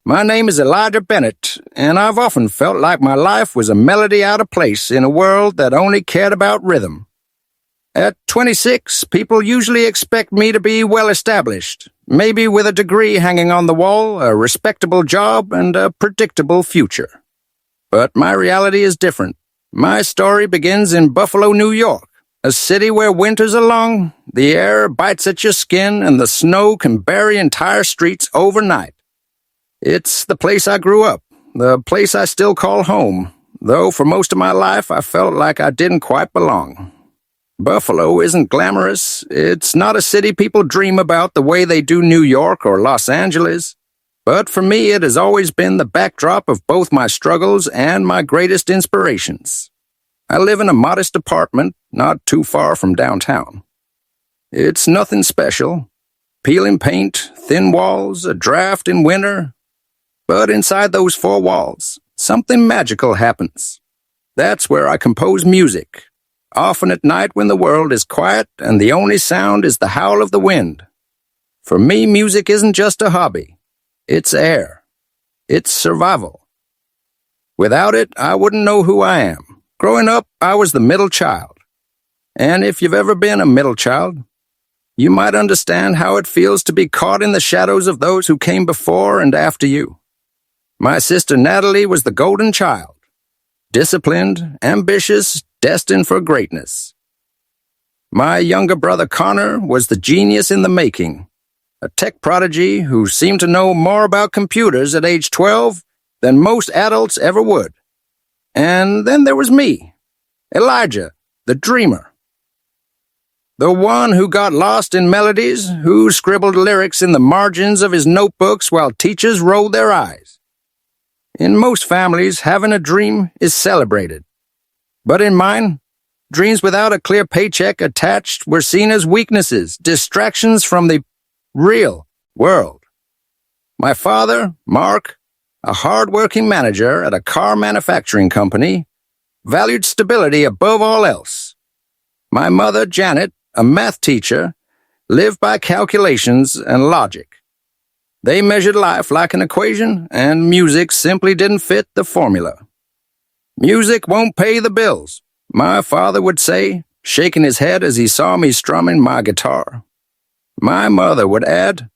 My name is Elijah Bennett, and I've often felt like my life was a melody out of place in a world that only cared about rhythm. At 26, people usually expect me to be well established, maybe with a degree hanging on the wall, a respectable job, and a predictable future. But my reality is different. My story begins in Buffalo, New York, a city where winters are long, the air bites at your skin, and the snow can bury entire streets overnight. It's the place I grew up, the place I still call home, though for most of my life I felt like I didn't quite belong. Buffalo isn't glamorous. It's not a city people dream about the way they do New York or Los Angeles. But for me, it has always been the backdrop of both my struggles and my greatest inspirations. I live in a modest apartment not too far from downtown. It's nothing special. Peeling paint, thin walls, a draft in winter. But inside those four walls, something magical happens. That's where I compose music, often at night when the world is quiet and the only sound is the howl of the wind. For me, music isn't just a hobby. It's air. It's survival. Without it, I wouldn't know who I am. Growing up, I was the middle child. And if you've ever been a middle child, you might understand how it feels to be caught in the shadows of those who came before and after you. My sister Natalie was the golden child, disciplined, ambitious, destined for greatness. My younger brother Connor was the genius in the making, a tech prodigy who seemed to know more about computers at age 12 than most adults ever would. And then there was me, Elijah, the dreamer. The one who got lost in melodies, who scribbled lyrics in the margins of his notebooks while teachers rolled their eyes. In most families, having a dream is celebrated. But in mine, dreams without a clear paycheck attached were seen as weaknesses, distractions from the real world. My father, Mark, a hard-working manager at a car manufacturing company, valued stability above all else. My mother, Janet, a math teacher, lived by calculations and logic. They measured life like an equation, and music simply didn't fit the formula. Music won't pay the bills, my father would say, shaking his head as he saw me strumming my guitar. My mother would add,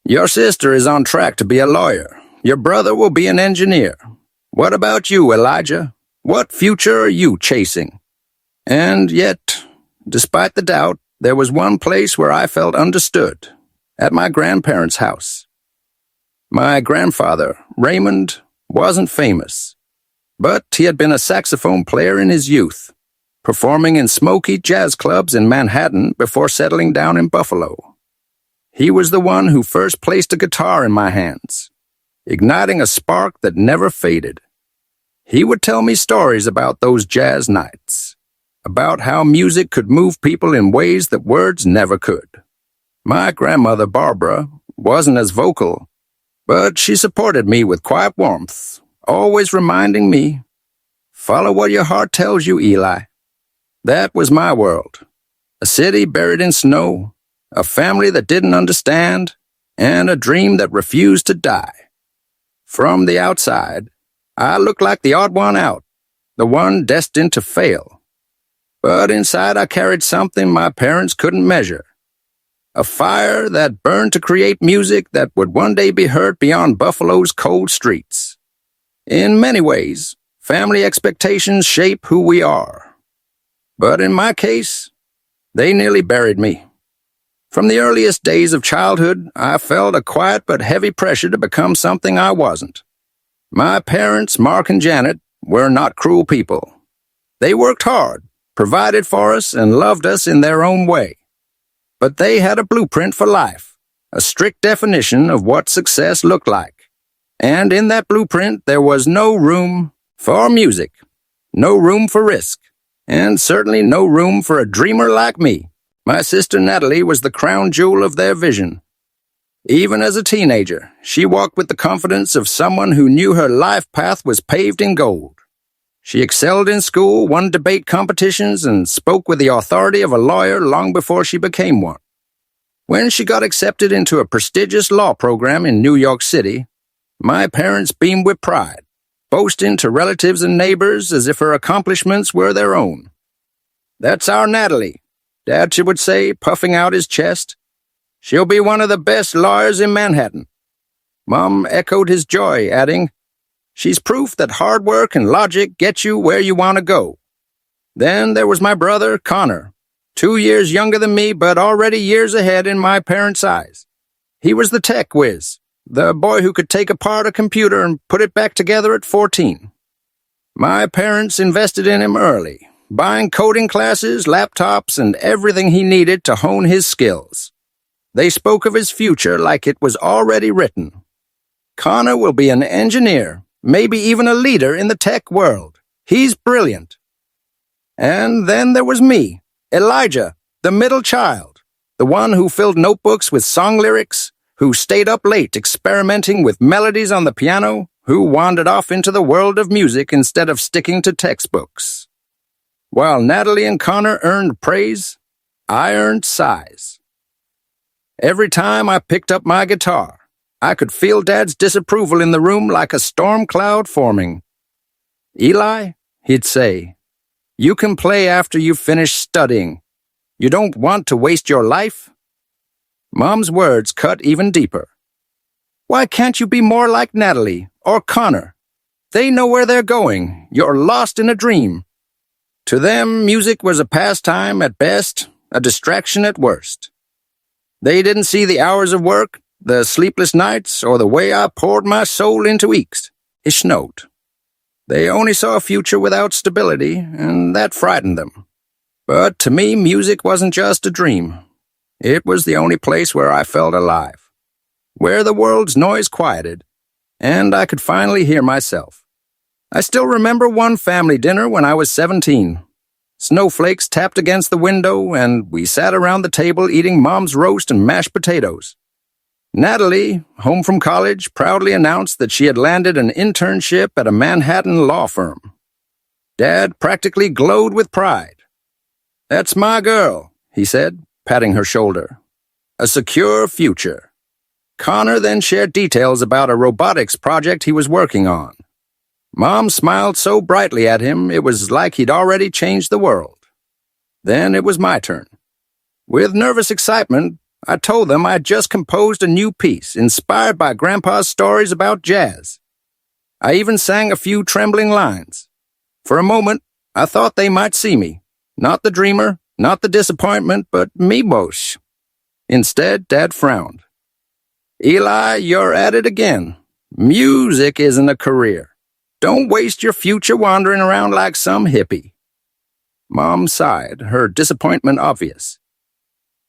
"Your sister is on track to be a lawyer. Your brother will be an engineer. What about you, Elijah? What future are you chasing?" And yet, despite the doubt, there was one place where I felt understood. At my grandparents' house. My grandfather, Raymond, wasn't famous, but he had been a saxophone player in his youth, performing in smoky jazz clubs in Manhattan before settling down in Buffalo. He was the one who first placed a guitar in my hands, igniting a spark that never faded. He would tell me stories about those jazz nights, about how music could move people in ways that words never could. My grandmother, Barbara, wasn't as vocal, but she supported me with quiet warmth, always reminding me, "Follow what your heart tells you, Eli." That was my world. A city buried in snow, a family that didn't understand, and a dream that refused to die. From the outside, I looked like the odd one out, the one destined to fail. But inside I carried something my parents couldn't measure. A fire that burned to create music that would one day be heard beyond Buffalo's cold streets. In many ways, family expectations shape who we are. But in my case, they nearly buried me. From the earliest days of childhood, I felt a quiet but heavy pressure to become something I wasn't. My parents, Mark and Janet, were not cruel people. They worked hard, provided for us, and loved us in their own way. But they had a blueprint for life, a strict definition of what success looked like. And in that blueprint, there was no room for music, no room for risk, and certainly no room for a dreamer like me. My sister Natalie was the crown jewel of their vision. Even as a teenager, she walked with the confidence of someone who knew her life path was paved in gold. She excelled in school, won debate competitions, and spoke with the authority of a lawyer long before she became one. When she got accepted into a prestigious law program in New York City, My parents beamed with pride, boasting to relatives and neighbors as if her accomplishments were their own. "That's our Natalie," Dad would say, puffing out his chest. "She'll be one of the best lawyers in Manhattan." Mom echoed his joy, adding, "She's proof that hard work and logic get you where you want to go." Then there was my brother, Connor, 2 years younger than me, but already years ahead in my parents' eyes. He was the tech whiz, the boy who could take apart a computer and put it back together at 14. My parents invested in him early, buying coding classes, laptops, and everything he needed to hone his skills. They spoke of his future like it was already written. "Connor will be an engineer, maybe even a leader in the tech world. He's brilliant." And then there was me, Elijah, the middle child, the one who filled notebooks with song lyrics, who stayed up late experimenting with melodies on the piano, who wandered off into the world of music instead of sticking to textbooks. While Natalie and Connor earned praise, I earned sighs. Every time I picked up my guitar, I could feel Dad's disapproval in the room like a storm cloud forming. "Eli," he'd say, "you can play after you've finished studying. You don't want to waste your life?" Mom's words cut even deeper. "Why can't you be more like Natalie or Connor? They know where they're going. You're lost in a dream." To them, music was a pastime at best, a distraction at worst. They didn't see the hours of work, the sleepless nights, or the way I poured my soul into each note. They only saw a future without stability, and that frightened them. But to me, music wasn't just a dream. It was the only place where I felt alive, where the world's noise quieted, and I could finally hear myself. I still remember one family dinner when I was 17. Snowflakes tapped against the window, and we sat around the table eating Mom's roast and mashed potatoes. Natalie, home from college, proudly announced that she had landed an internship at a Manhattan law firm. Dad practically glowed with pride. "That's my girl," he said, patting her shoulder. "A secure future." Connor then shared details about a robotics project he was working on. Mom smiled so brightly at him it was like he'd already changed the world. Then it was my turn. With nervous excitement, I told them I'd just composed a new piece inspired by Grandpa's stories about jazz. I even sang a few trembling lines. For a moment, I thought they might see me. Not the dreamer, not the disappointment, but me Bosh. Instead, Dad frowned. "Eli, you're at it again. Music isn't a career. Don't waste your future wandering around like some hippie." Mom sighed, her disappointment obvious.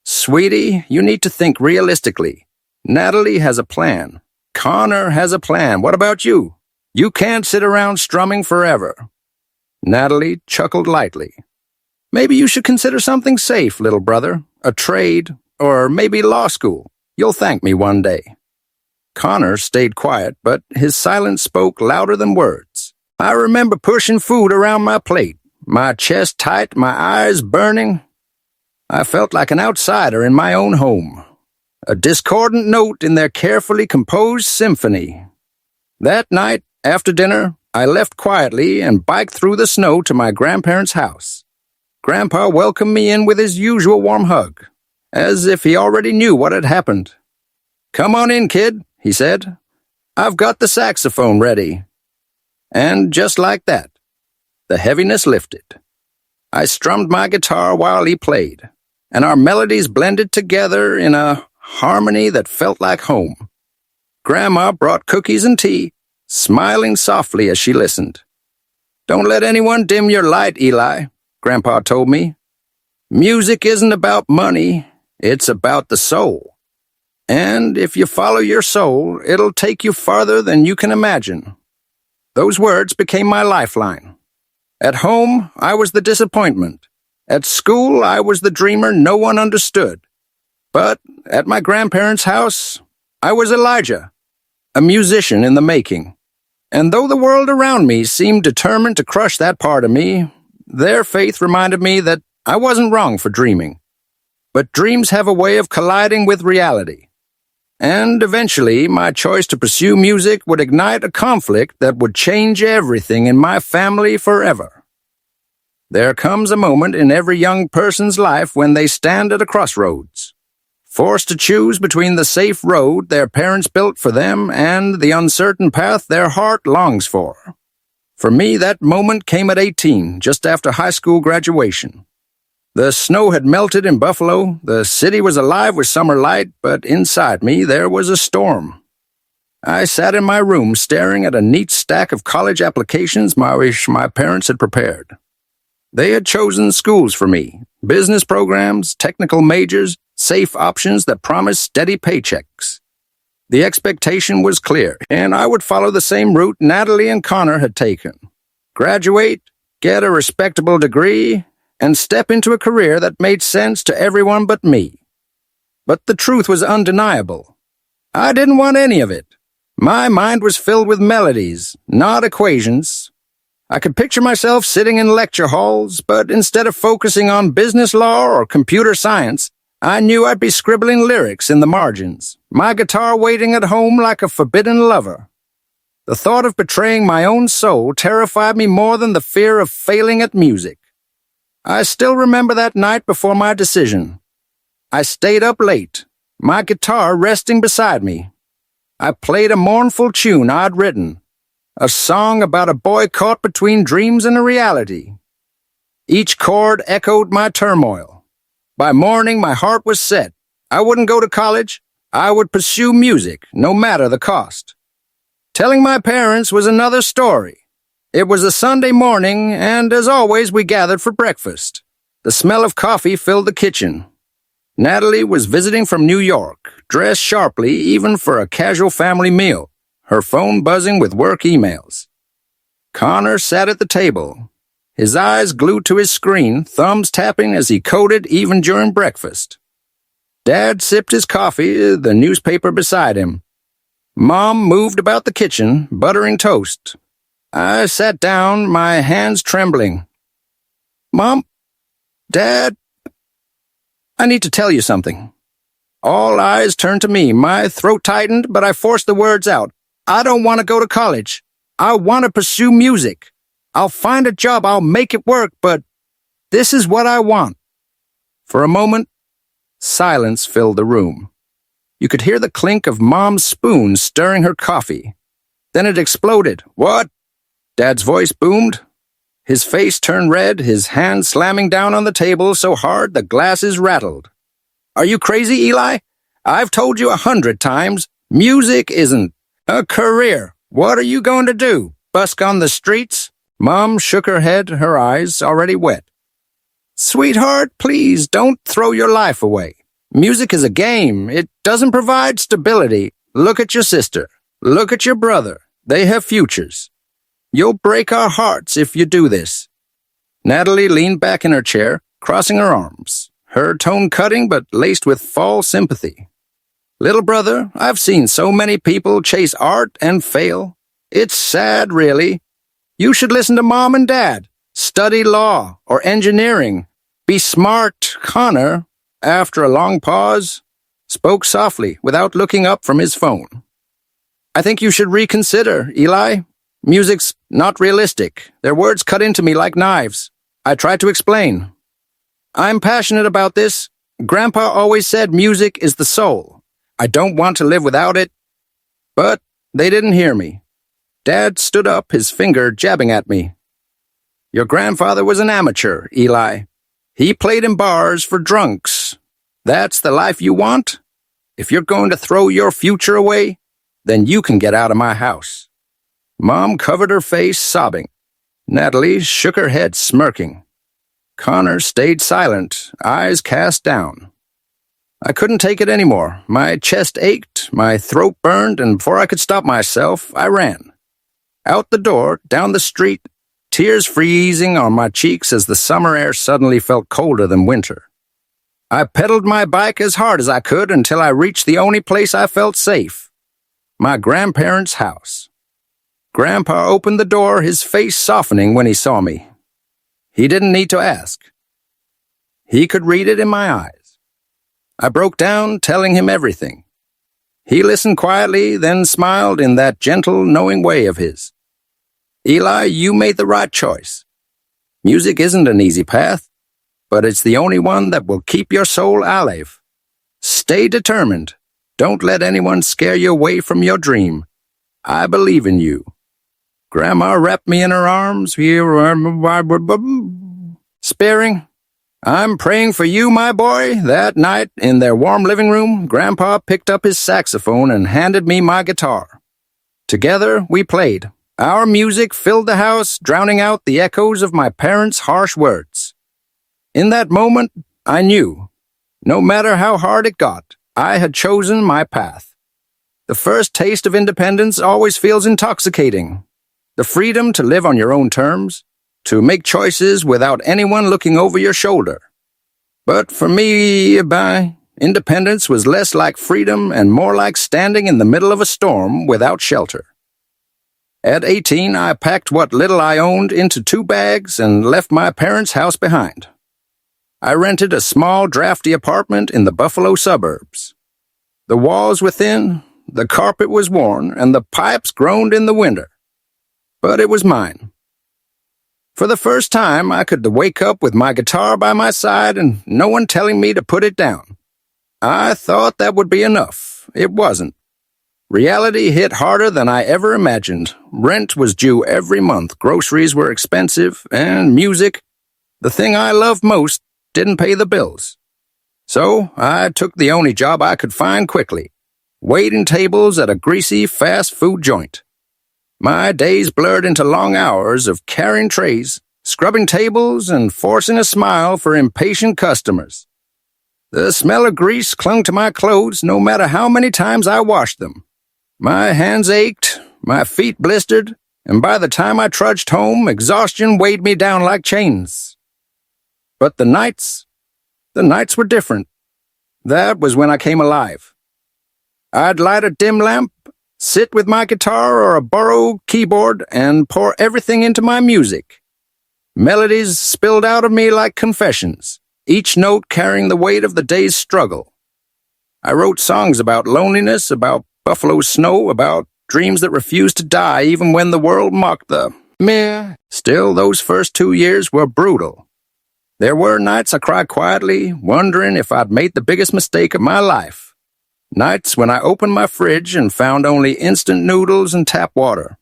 "Sweetie, you need to think realistically. Natalie has a plan. Connor has a plan. What about you? You can't sit around strumming forever." Natalie chuckled lightly. "Maybe you should consider something safe, little brother. A trade, or maybe law school. You'll thank me one day." Connor stayed quiet, but his silence spoke louder than words. I remember pushing food around my plate, my chest tight, my eyes burning. I felt like an outsider in my own home, a discordant note in their carefully composed symphony. That night, after dinner, I left quietly and biked through the snow to my grandparents' house. Grandpa welcomed me in with his usual warm hug, as if he already knew what had happened. "Come on in, kid," he said. "I've got the saxophone ready." And just like that, the heaviness lifted. I strummed my guitar while he played, and our melodies blended together in a harmony that felt like home. Grandma brought cookies and tea, smiling softly as she listened. "Don't let anyone dim your light, Eli," Grandpa told me. "Music isn't about money, it's about the soul. And if you follow your soul, it'll take you farther than you can imagine." Those words became my lifeline. At home, I was the disappointment. At school, I was the dreamer no one understood. But at my grandparents' house, I was Elijah, a musician in the making. And though the world around me seemed determined to crush that part of me, their faith reminded me that I wasn't wrong for dreaming. But dreams have a way of colliding with reality. And eventually, my choice to pursue music would ignite a conflict that would change everything in my family forever. There comes a moment in every young person's life when they stand at a crossroads, forced to choose between the safe road their parents built for them and the uncertain path their heart longs for. For me, that moment came at 18, just after high school graduation. The snow had melted in Buffalo, the city was alive with summer light, but inside me there was a storm. I sat in my room staring at a neat stack of college applications my parents had prepared. They had chosen schools for me, business programs, technical majors, safe options that promised steady paychecks. The expectation was clear, and I would follow the same route Natalie and Connor had taken. Graduate, get a respectable degree, and step into a career that made sense to everyone but me. But the truth was undeniable. I didn't want any of it. My mind was filled with melodies, not equations. I could picture myself sitting in lecture halls, but instead of focusing on business law or computer science, I knew I'd be scribbling lyrics in the margins, my guitar waiting at home like a forbidden lover. The thought of betraying my own soul terrified me more than the fear of failing at music. I still remember that night before my decision. I stayed up late, my guitar resting beside me. I played a mournful tune I'd written, a song about a boy caught between dreams and a reality. Each chord echoed my turmoil. By morning, my heart was set. I wouldn't go to college. I would pursue music, no matter the cost. Telling my parents was another story. It was a Sunday morning, and as always, we gathered for breakfast. The smell of coffee filled the kitchen. Natalie was visiting from New York, dressed sharply even for a casual family meal, her phone buzzing with work emails. Connor sat at the table, his eyes glued to his screen, thumbs tapping as he coded even during breakfast. Dad sipped his coffee, the newspaper beside him. Mom moved about the kitchen, buttering toast. I sat down, my hands trembling. Mom, Dad, I need to tell you something. All eyes turned to me, my throat tightened, but I forced the words out. I don't want to go to college. I want to pursue music. I'll find a job, I'll make it work, but this is what I want. For a moment, silence filled the room. You could hear the clink of Mom's spoon stirring her coffee. Then it exploded. What? Dad's voice boomed. His face turned red, his hand slamming down on the table so hard the glasses rattled. Are you crazy, Eli? I've told you 100 times, music isn't a career. What are you going to do? Busk on the streets? Mom shook her head, her eyes already wet. Sweetheart, please don't throw your life away. Music is a game. It doesn't provide stability. Look at your sister. Look at your brother. They have futures. You'll break our hearts if you do this. Natalie leaned back in her chair, crossing her arms, her tone cutting but laced with false sympathy. Little brother, I've seen so many people chase art and fail. It's sad, really. You should listen to Mom and Dad. Study law or engineering. Be smart. Connor, after a long pause, spoke softly without looking up from his phone. I think you should reconsider, Eli. Music's not realistic. Their words cut into me like knives. I tried to explain. I'm passionate about this. Grandpa always said music is the soul. I don't want to live without it. But they didn't hear me. Dad stood up, his finger jabbing at me. Your grandfather was an amateur, Eli. He played in bars for drunks. That's the life you want? If you're going to throw your future away, then you can get out of my house. Mom covered her face, sobbing. Natalie shook her head, smirking. Connor stayed silent, eyes cast down. I couldn't take it anymore. My chest ached, my throat burned, and before I could stop myself, I ran. Out the door, down the street, tears freezing on my cheeks as the summer air suddenly felt colder than winter. I pedaled my bike as hard as I could until I reached the only place I felt safe, my grandparents' house. Grandpa opened the door, his face softening when he saw me. He didn't need to ask. He could read it in my eyes. I broke down, telling him everything. He listened quietly, then smiled in that gentle, knowing way of his. Eli, you made the right choice. Music isn't an easy path, but it's the only one that will keep your soul alive. Stay determined. Don't let anyone scare you away from your dream. I believe in you. Grandma wrapped me in her arms, sparing. I'm praying for you, my boy. That night, in their warm living room, Grandpa picked up his saxophone and handed me my guitar. Together, we played. Our music filled the house, drowning out the echoes of my parents' harsh words. In that moment, I knew, no matter how hard it got, I had chosen my path. The first taste of independence always feels intoxicating. The freedom to live on your own terms, to make choices without anyone looking over your shoulder. But for me, independence was less like freedom and more like standing in the middle of a storm without shelter. At 18, I packed what little I owned into 2 bags and left my parents' house behind. I rented a small, drafty apartment in the Buffalo suburbs. The walls were thin, the carpet was worn, and the pipes groaned in the winter. But it was mine. For the first time, I could wake up with my guitar by my side and no one telling me to put it down. I thought that would be enough. It wasn't. Reality hit harder than I ever imagined. Rent was due every month, groceries were expensive, and music, the thing I loved most, didn't pay the bills. So I took the only job I could find quickly, waiting tables at a greasy fast food joint. My days blurred into long hours of carrying trays, scrubbing tables, and forcing a smile for impatient customers. The smell of grease clung to my clothes no matter how many times I washed them. My hands ached, my feet blistered, and by the time I trudged home, exhaustion weighed me down like chains. But the nights were different. That was when I came alive. I'd light a dim lamp, sit with my guitar or a borrowed keyboard, and pour everything into my music. Melodies spilled out of me like confessions, each note carrying the weight of the day's struggle. I wrote songs about loneliness, about buffalo snow, about dreams that refused to die even when the world mocked them. Still, those first 2 years were brutal. There were nights I cried quietly, wondering if I'd made the biggest mistake of my life. Nights when I opened my fridge and found only instant noodles and tap water.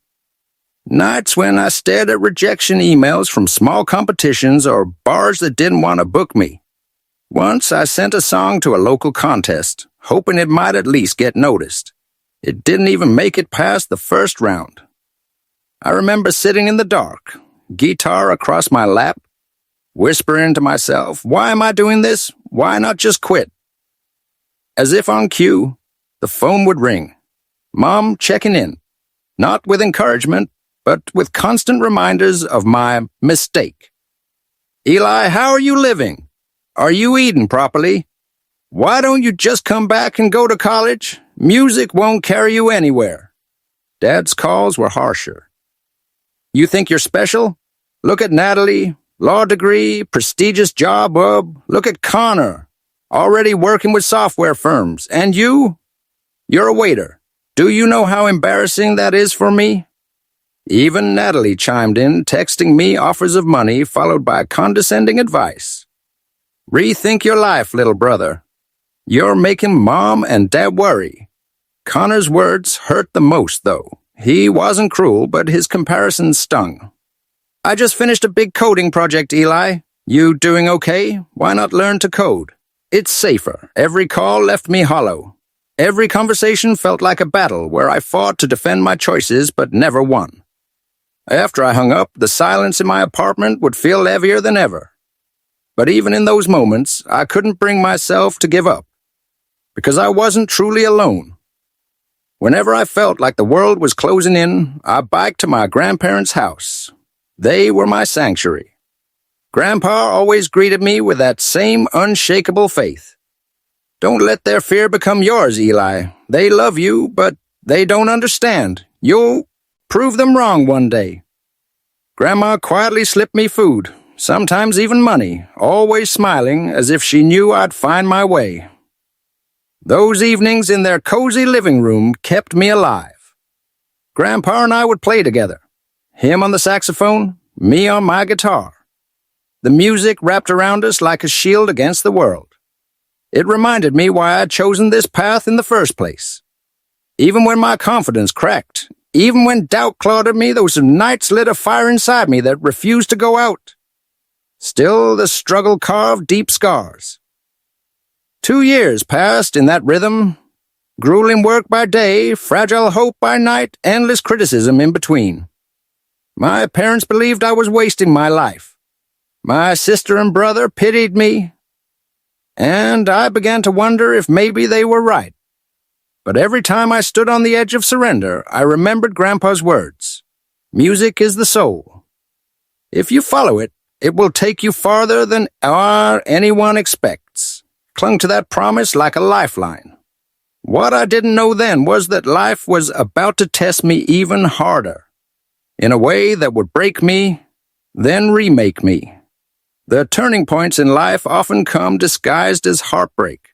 Nights when I stared at rejection emails from small competitions or bars that didn't want to book me. Once I sent a song to a local contest, hoping it might at least get noticed. It didn't even make it past the first round. I remember sitting in the dark, guitar across my lap, whispering to myself, why am I doing this? Why not just quit? As if on cue, the phone would ring. Mom checking in, not with encouragement, but with constant reminders of my mistake. Eli, how are you living? Are you eating properly? Why don't you just come back and go to college? Music won't carry you anywhere. Dad's calls were harsher. You think you're special? Look at Natalie, law degree, prestigious job, look at Connor, already working with software firms. And you? You're a waiter. Do you know how embarrassing that is for me? Even Natalie chimed in, texting me offers of money followed by condescending advice. Rethink your life, little brother. You're making Mom and Dad worry. Connor's words hurt the most, though. He wasn't cruel, but his comparisons stung. I just finished a big coding project, Eli. You doing okay? Why not learn to code? It's safer. Every call left me hollow. Every conversation felt like a battle where I fought to defend my choices but never won. After I hung up, the silence in my apartment would feel heavier than ever. But even in those moments, I couldn't bring myself to give up, because I wasn't truly alone. Whenever I felt like the world was closing in, I biked to my grandparents' house. They were my sanctuary. Grandpa always greeted me with that same unshakable faith. Don't let their fear become yours, Eli. They love you, but they don't understand. You'll prove them wrong one day. Grandma quietly slipped me food, sometimes even money, always smiling as if she knew I'd find my way. Those evenings in their cozy living room kept me alive. Grandpa and I would play together, him on the saxophone, me on my guitar. The music wrapped around us like a shield against the world. It reminded me why I'd chosen this path in the first place. Even when my confidence cracked, even when doubt clawed at me, those nights lit a fire inside me that refused to go out. Still, the struggle carved deep scars. 2 years passed in that rhythm, grueling work by day, fragile hope by night, endless criticism in between. My parents believed I was wasting my life. My sister and brother pitied me, and I began to wonder if maybe they were right. But every time I stood on the edge of surrender, I remembered Grandpa's words. Music is the soul. If you follow it, it will take you farther than anyone expects. Clung to that promise like a lifeline. What I didn't know then was that life was about to test me even harder, in a way that would break me, then remake me. The turning points in life often come disguised as heartbreak.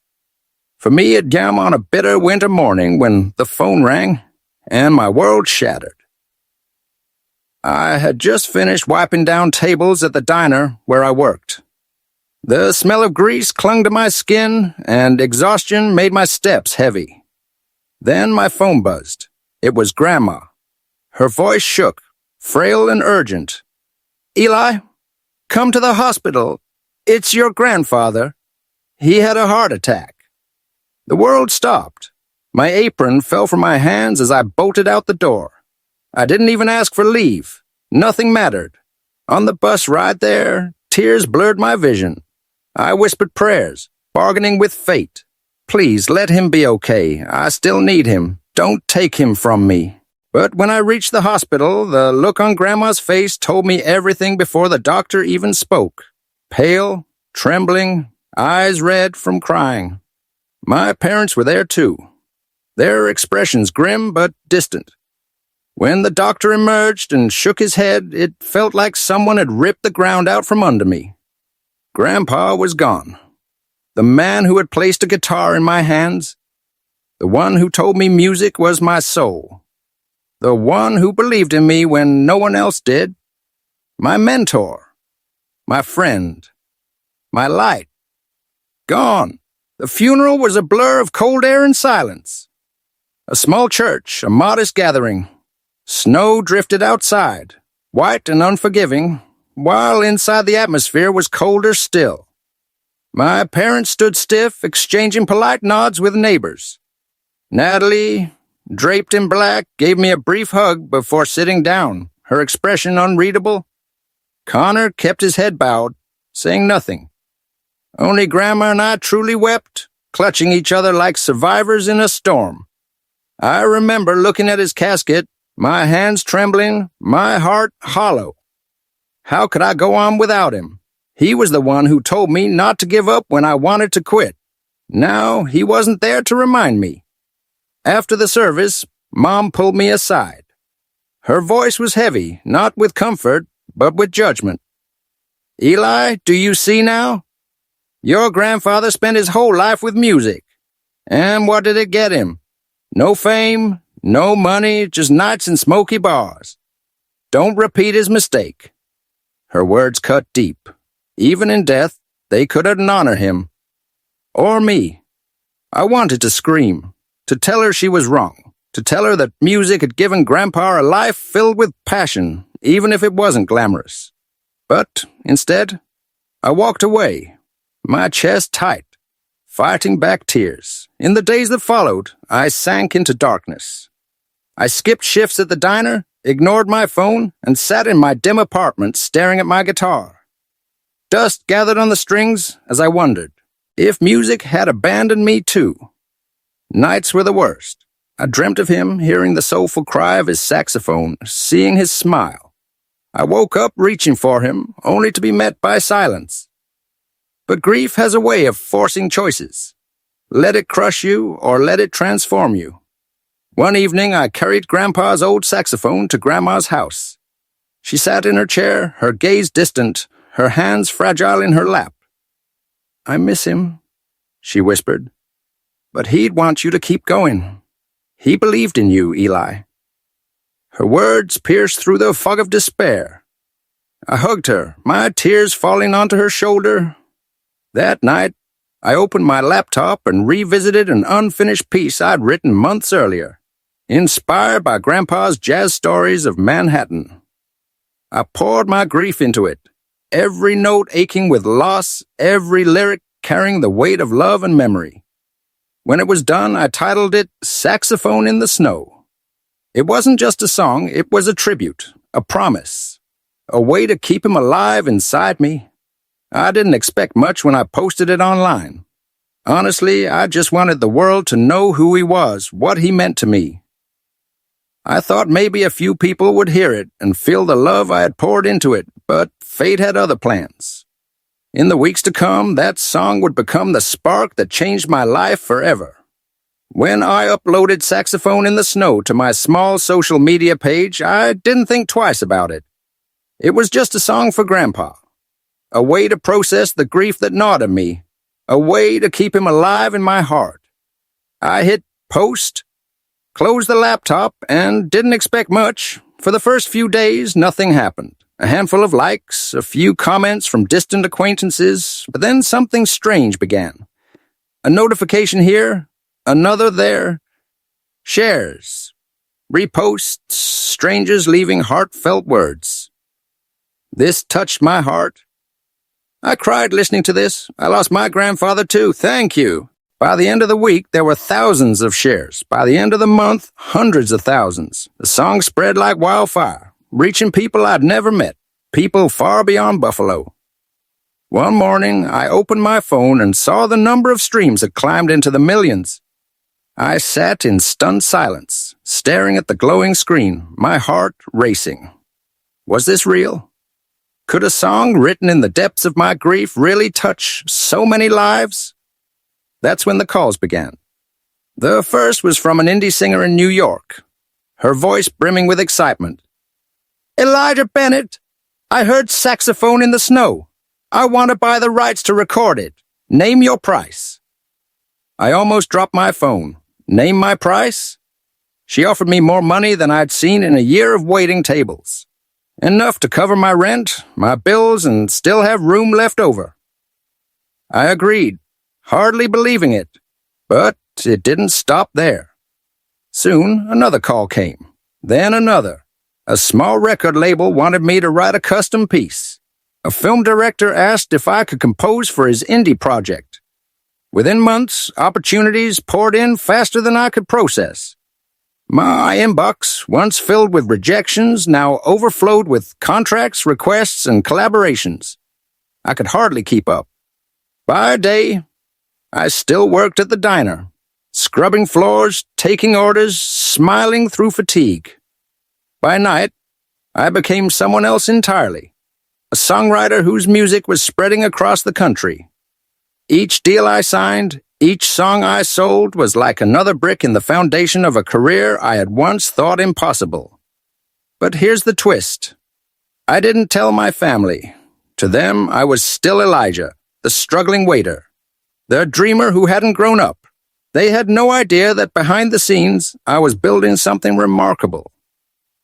For me, it came on a bitter winter morning when the phone rang and my world shattered. I had just finished wiping down tables at the diner where I worked. The smell of grease clung to my skin, and exhaustion made my steps heavy. Then my phone buzzed. It was Grandma. Her voice shook, frail and urgent. "Eli, come to the hospital. It's your grandfather. He had a heart attack." The world stopped. My apron fell from my hands as I bolted out the door. I didn't even ask for leave. Nothing mattered. On the bus ride there, tears blurred my vision. I whispered prayers, bargaining with fate. "Please, let him be okay. I still need him. Don't take him from me." But when I reached the hospital, the look on Grandma's face told me everything before the doctor even spoke. Pale, trembling, eyes red from crying. My parents were there too. Their expressions grim but distant. When the doctor emerged and shook his head, it felt like someone had ripped the ground out from under me. Grandpa was gone. The man who had placed a guitar in my hands. The one who told me music was my soul. The one who believed in me when no one else did. My mentor. My friend. My light. Gone. The funeral was a blur of cold air and silence. A small church, a modest gathering. Snow drifted outside, white and unforgiving, while inside the atmosphere was colder still. My parents stood stiff, exchanging polite nods with neighbors. Natalie, draped in black, gave me a brief hug before sitting down, her expression unreadable. Connor kept his head bowed, saying nothing. Only Grandma and I truly wept, clutching each other like survivors in a storm. I remember looking at his casket, my hands trembling, my heart hollow. How could I go on without him? He was the one who told me not to give up when I wanted to quit. Now he wasn't there to remind me. After the service, Mom pulled me aside. Her voice was heavy, not with comfort, but with judgment. "Eli, do you see now? Your grandfather spent his whole life with music. And what did it get him? No fame, no money, just nights in smoky bars. Don't repeat his mistake." Her words cut deep. Even in death, they couldn't honor him. Or me. I wanted to scream, to tell her she was wrong, to tell her that music had given Grandpa a life filled with passion, even if it wasn't glamorous. But instead, I walked away, my chest tight, fighting back tears. In the days that followed, I sank into darkness. I skipped shifts at the diner, ignored my phone, and sat in my dim apartment staring at my guitar. Dust gathered on the strings as I wondered if music had abandoned me too. Nights were the worst. I dreamt of him, hearing the soulful cry of his saxophone, seeing his smile. I woke up reaching for him, only to be met by silence. But grief has a way of forcing choices. Let it crush you or let it transform you. One evening, I carried Grandpa's old saxophone to Grandma's house. She sat in her chair, her gaze distant, her hands fragile in her lap. "I miss him," she whispered. but he'd want you to keep going. He believed in you, Eli." Her words pierced through the fog of despair. I hugged her, my tears falling onto her shoulder. That night, I opened my laptop and revisited an unfinished piece I'd written months earlier, inspired by Grandpa's jazz stories of Manhattan. I poured my grief into it, every note aching with loss, every lyric carrying the weight of love and memory. When it was done, I titled it "Saxophone in the Snow." It wasn't just a song, it was a tribute, a promise, a way to keep him alive inside me. I didn't expect much when I posted it online. Honestly, I just wanted the world to know who he was, what he meant to me. I thought maybe a few people would hear it and feel the love I had poured into it, but fate had other plans. In the weeks to come, that song would become the spark that changed my life forever. When I uploaded "Saxophone in the Snow" to my small social media page, I didn't think twice about it. It was just a song for Grandpa. A way to process the grief that gnawed at me. A way to keep him alive in my heart. I hit post, closed the laptop, and didn't expect much. For the first few days, nothing happened. A handful of likes, a few comments from distant acquaintances, but then something strange began. A notification here, another there. Shares, reposts, strangers leaving heartfelt words. This touched my heart. I cried listening to this. I lost my grandfather too, thank you. By the end of the week, there were thousands of shares. By the end of the month, hundreds of thousands. The song spread like wildfire, reaching people I'd never met, people far beyond Buffalo. One morning, I opened my phone and saw the number of streams had climbed into the millions. I sat in stunned silence, staring at the glowing screen, my heart racing. Was this real? Could a song written in the depths of my grief really touch so many lives? That's when the calls began. The first was from an indie singer in New York, her voice brimming with excitement. "Elijah Bennett, I heard Saxophone in the Snow. I want to buy the rights to record it. Name your price." I almost dropped my phone. Name my price? She offered me more money than I'd seen in a year of waiting tables. Enough to cover my rent, my bills, and still have room left over. I agreed, hardly believing it, but it didn't stop there. Soon, another call came, then another. A small record label wanted me to write a custom piece. A film director asked if I could compose for his indie project. Within months, opportunities poured in faster than I could process. My inbox, once filled with rejections, now overflowed with contracts, requests, and collaborations. I could hardly keep up. By day, I still worked at the diner, scrubbing floors, taking orders, smiling through fatigue. By night, I became someone else entirely, a songwriter whose music was spreading across the country. Each deal I signed, each song I sold was like another brick in the foundation of a career I had once thought impossible. But here's the twist. I didn't tell my family. To them, I was still Elijah, the struggling waiter, the dreamer who hadn't grown up. They had no idea that behind the scenes, I was building something remarkable.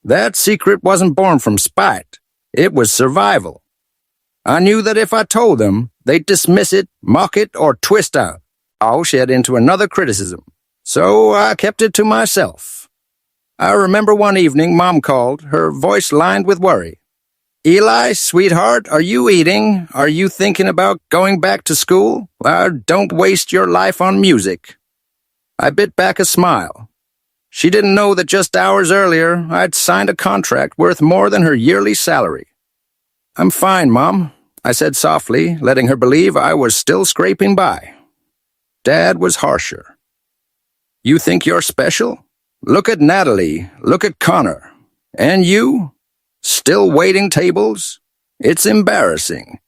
That secret wasn't born from spite. It was survival. I knew that if I told them, they'd dismiss it, mock it, or twist out. I'll shed into another criticism. So I kept it to myself. I remember one evening Mom called, her voice lined with worry. "Eli, sweetheart, are you eating? Are you thinking about going back to school? Don't waste your life on music." I bit back a smile. She didn't know that just hours earlier I'd signed a contract worth more than her yearly salary. "I'm fine, Mom," I said softly, letting her believe I was still scraping by. Dad was harsher. "You think you're special? Look at Natalie, look at Connor. And you? Still waiting tables? It's embarrassing."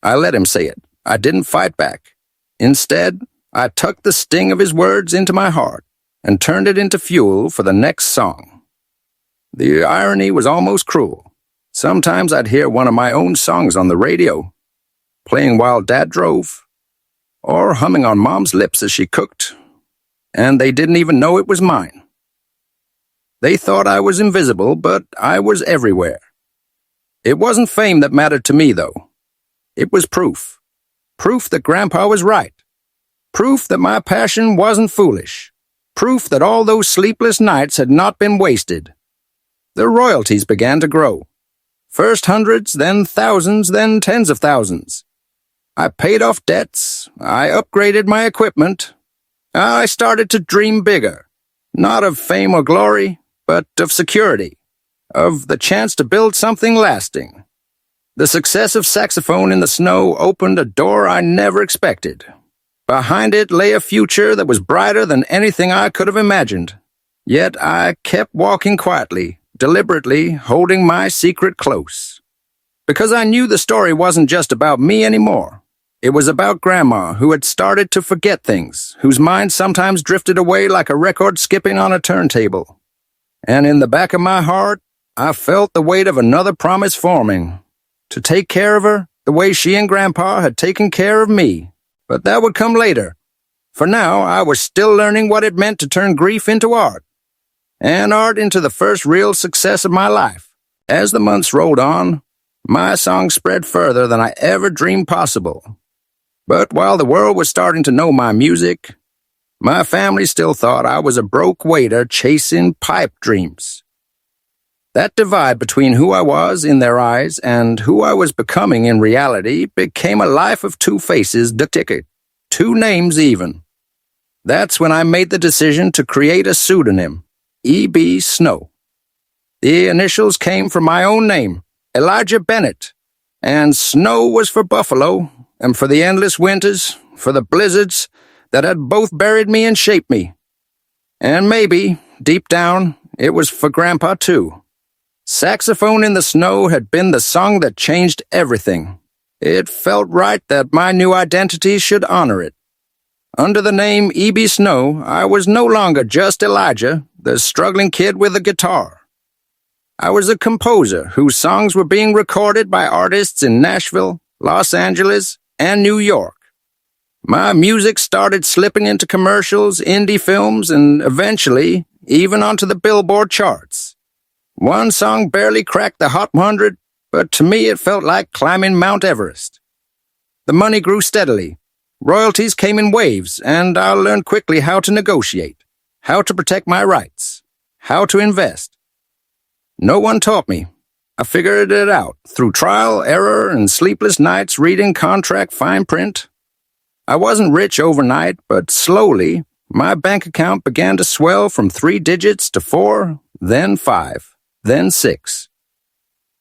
I let him say it. I didn't fight back. Instead, I tucked the sting of his words into my heart and turned it into fuel for the next song. The irony was almost cruel. Sometimes I'd hear one of my own songs on the radio, playing while Dad drove, or humming on Mom's lips as she cooked, and they didn't even know it was mine. They thought I was invisible, but I was everywhere. It wasn't fame that mattered to me, though. It was proof. Proof that Grandpa was right. Proof that my passion wasn't foolish. Proof that all those sleepless nights had not been wasted. The royalties began to grow. First hundreds, then thousands, then tens of thousands. I paid off debts. I upgraded my equipment. I started to dream bigger. Not of fame or glory, but of security. Of the chance to build something lasting. The success of Saxophone in the Snow opened a door I never expected. Behind it lay a future that was brighter than anything I could have imagined. Yet I kept walking quietly, deliberately, holding my secret close. Because I knew the story wasn't just about me anymore. It was about Grandma, who had started to forget things, whose mind sometimes drifted away like a record skipping on a turntable. And in the back of my heart, I felt the weight of another promise forming. To take care of her the way she and Grandpa had taken care of me. But that would come later. For now, I was still learning what it meant to turn grief into art. And art into the first real success of my life. As the months rolled on, my song spread further than I ever dreamed possible. But while the world was starting to know my music, my family still thought I was a broke waiter chasing pipe dreams. That divide between who I was in their eyes and who I was becoming in reality became a life of two faces, the ticket, two names even. That's when I made the decision to create a pseudonym, E.B. Snow. The initials came from my own name, Elijah Bennett, and Snow was for Buffalo, and for the endless winters, for the blizzards that had both buried me and shaped me. And maybe, deep down, it was for Grandpa too. Saxophone in the Snow had been the song that changed everything. It felt right that my new identity should honor it. Under the name E.B. Snow, I was no longer just Elijah, the struggling kid with a guitar. I was a composer whose songs were being recorded by artists in Nashville, Los Angeles, and New York. My music started slipping into commercials, indie films, and eventually even onto the Billboard charts. One song barely cracked the Hot 100, but to me it felt like climbing Mount Everest. The money grew steadily. Royalties came in waves, and I learned quickly how to negotiate, how to protect my rights, how to invest. No one taught me. I figured it out through trial, error, and sleepless nights reading contract fine print. I wasn't rich overnight, but slowly, my bank account began to swell from 3 digits to 4, then 5. Then 6.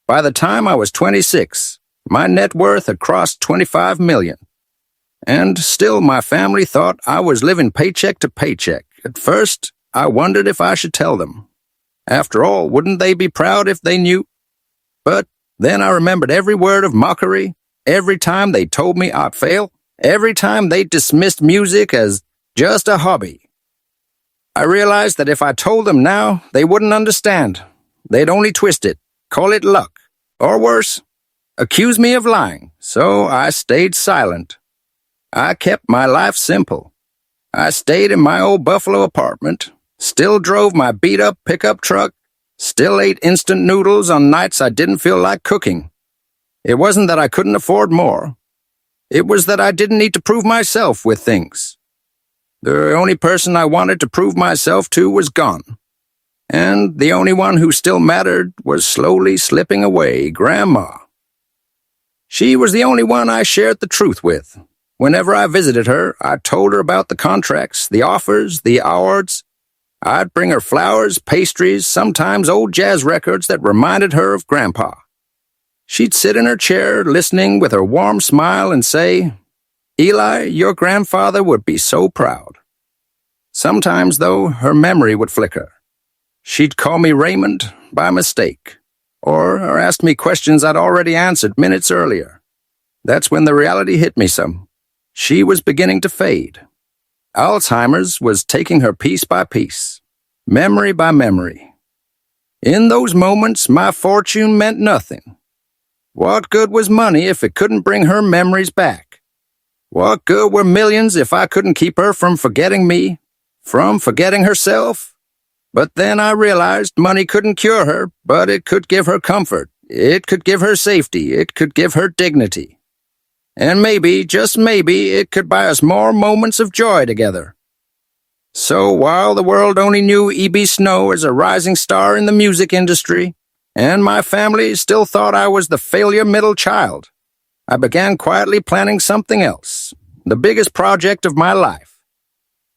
By the time I was 26, my net worth had crossed $25 million. And still my family thought I was living paycheck to paycheck. At first, I wondered if I should tell them. After all, wouldn't they be proud if they knew? But then I remembered every word of mockery, every time they told me I'd fail, every time they dismissed music as just a hobby. I realized that if I told them now, they wouldn't understand. They'd only twist it, call it luck, or worse, accuse me of lying, so I stayed silent. I kept my life simple. I stayed in my old Buffalo apartment, still drove my beat-up pickup truck, still ate instant noodles on nights I didn't feel like cooking. It wasn't that I couldn't afford more. It was that I didn't need to prove myself with things. The only person I wanted to prove myself to was gone. And the only one who still mattered was slowly slipping away, Grandma. She was the only one I shared the truth with. Whenever I visited her, I told her about the contracts, the offers, the awards. I'd bring her flowers, pastries, sometimes old jazz records that reminded her of Grandpa. She'd sit in her chair, listening with her warm smile and say, "Eli, your grandfather would be so proud." Sometimes, though, her memory would flicker. She'd call me Raymond by mistake, or ask me questions I'd already answered minutes earlier. That's when the reality hit me some. She was beginning to fade. Alzheimer's was taking her piece by piece, memory by memory. In those moments, my fortune meant nothing. What good was money if it couldn't bring her memories back? What good were millions if I couldn't keep her from forgetting me, from forgetting herself. But then I realized money couldn't cure her, but it could give her comfort. It could give her safety. It could give her dignity. And maybe, just maybe, it could buy us more moments of joy together. So while the world only knew E.B. Snow as a rising star in the music industry, and my family still thought I was the failure middle child, I began quietly planning something else, the biggest project of my life.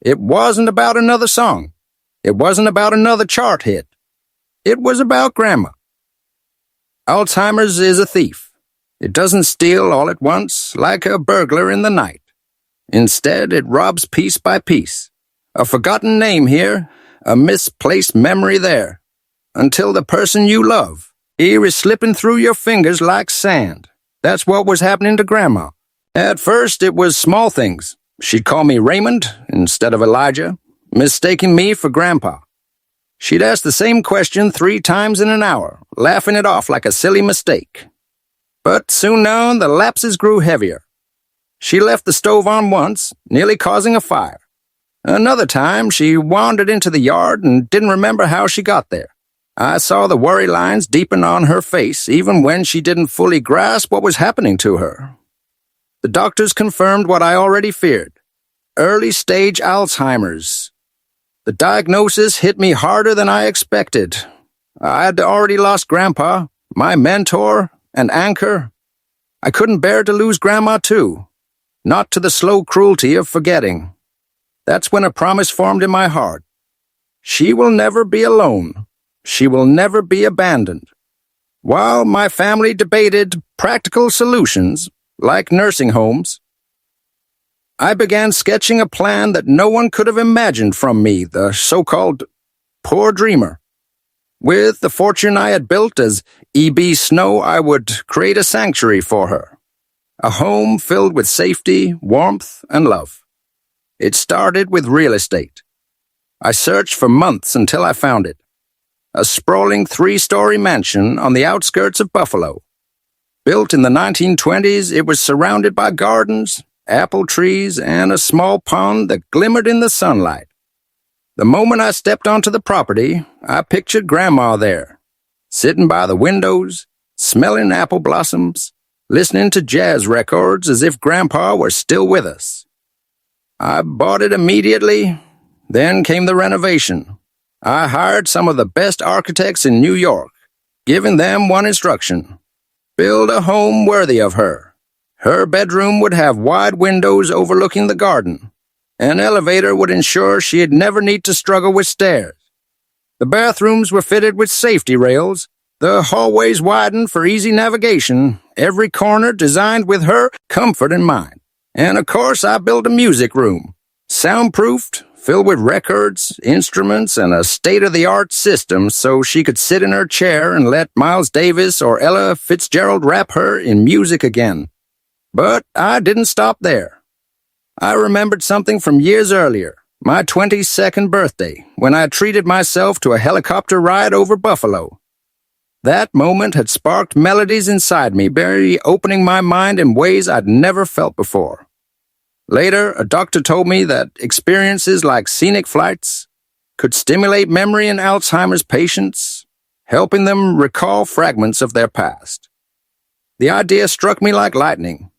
It wasn't about another song. It wasn't about another chart hit. It was about Grandma. Alzheimer's is a thief. It doesn't steal all at once like a burglar in the night. Instead, it robs piece by piece. A forgotten name here, a misplaced memory there, until the person you love, is slipping through your fingers like sand. That's what was happening to Grandma. At first, it was small things. She'd call me Raymond instead of Elijah, mistaking me for Grandpa. She'd ask the same question 3 times in an hour, laughing it off like a silly mistake. But soon on, the lapses grew heavier. She left the stove on once, nearly causing a fire. Another time, she wandered into the yard and didn't remember how she got there. I saw the worry lines deepen on her face even when she didn't fully grasp what was happening to her. The doctors confirmed what I already feared. Early-stage Alzheimer's. The diagnosis hit me harder than I expected. I had already lost Grandpa, my mentor, and anchor. I couldn't bear to lose Grandma, too. Not to the slow cruelty of forgetting. That's when a promise formed in my heart. She will never be alone. She will never be abandoned. While my family debated practical solutions, like nursing homes, I began sketching a plan that no one could have imagined from me, the so-called poor dreamer. With the fortune I had built as E.B. Snow, I would create a sanctuary for her. A home filled with safety, warmth, and love. It started with real estate. I searched for months until I found it. A sprawling 3-story mansion on the outskirts of Buffalo. Built in the 1920s, it was surrounded by gardens, apple trees, and a small pond that glimmered in the sunlight. The moment I stepped onto the property, I pictured Grandma there, sitting by the windows, smelling apple blossoms, listening to jazz records as if Grandpa were still with us. I bought it immediately. Then came the renovation. I hired some of the best architects in New York, giving them one instruction: build a home worthy of her. Her bedroom would have wide windows overlooking the garden. An elevator would ensure she'd never need to struggle with stairs. The bathrooms were fitted with safety rails, the hallways widened for easy navigation, every corner designed with her comfort in mind. And of course, I built a music room, soundproofed, filled with records, instruments, and a state-of-the-art system so she could sit in her chair and let Miles Davis or Ella Fitzgerald rap her in music again. But I didn't stop there. I remembered something from years earlier, my 22nd birthday, when I treated myself to a helicopter ride over Buffalo. That moment had sparked melodies inside me, opening my mind in ways I'd never felt before. Later, a doctor told me that experiences like scenic flights could stimulate memory in Alzheimer's patients, helping them recall fragments of their past. The idea struck me like lightning.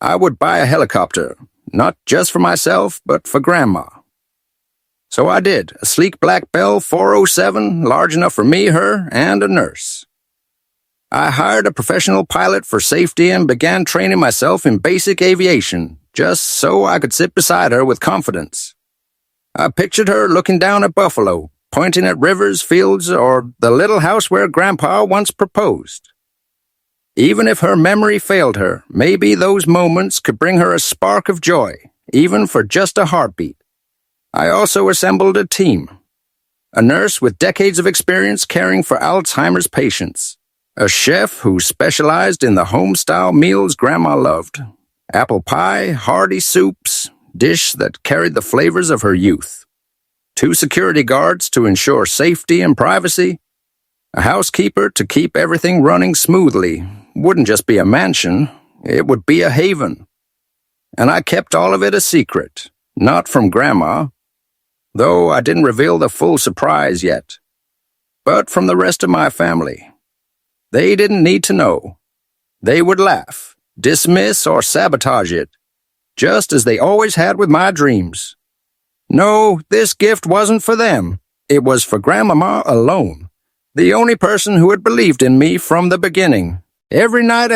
I would buy a helicopter, not just for myself, but for Grandma. So I did, a sleek black Bell 407, large enough for me, her, and a nurse. I hired a professional pilot for safety and began training myself in basic aviation, just so I could sit beside her with confidence. I pictured her looking down at Buffalo, pointing at rivers, fields, or the little house where Grandpa once proposed. Even if her memory failed her, maybe those moments could bring her a spark of joy, even for just a heartbeat. I also assembled a team. A nurse with decades of experience caring for Alzheimer's patients. A chef who specialized in the home-style meals Grandma loved. Apple pie, hearty soups, dish that carried the flavors of her youth. 2 security guards to ensure safety and privacy. A housekeeper to keep everything running smoothly. Wouldn't just be a mansion, it would be a haven. And I kept all of it a secret, not from Grandma, though I didn't reveal the full surprise yet. But from the rest of my family, they didn't need to know. They would laugh, dismiss, or sabotage it, just as they always had with my dreams. No, this gift wasn't for them. It was for Grandmama alone, the only person who had believed in me from the beginning. Every night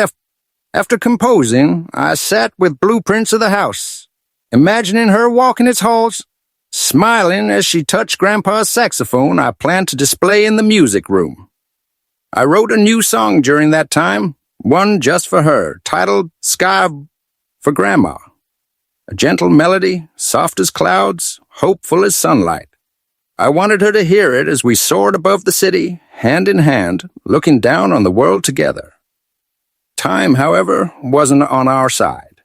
after composing, I sat with blueprints of the house, imagining her walking its halls, smiling as she touched Grandpa's saxophone I planned to display in the music room. I wrote a new song during that time, one just for her, titled Sky for Grandma. A gentle melody, soft as clouds, hopeful as sunlight. I wanted her to hear it as we soared above the city, hand in hand, looking down on the world together. Time, however, wasn't on our side.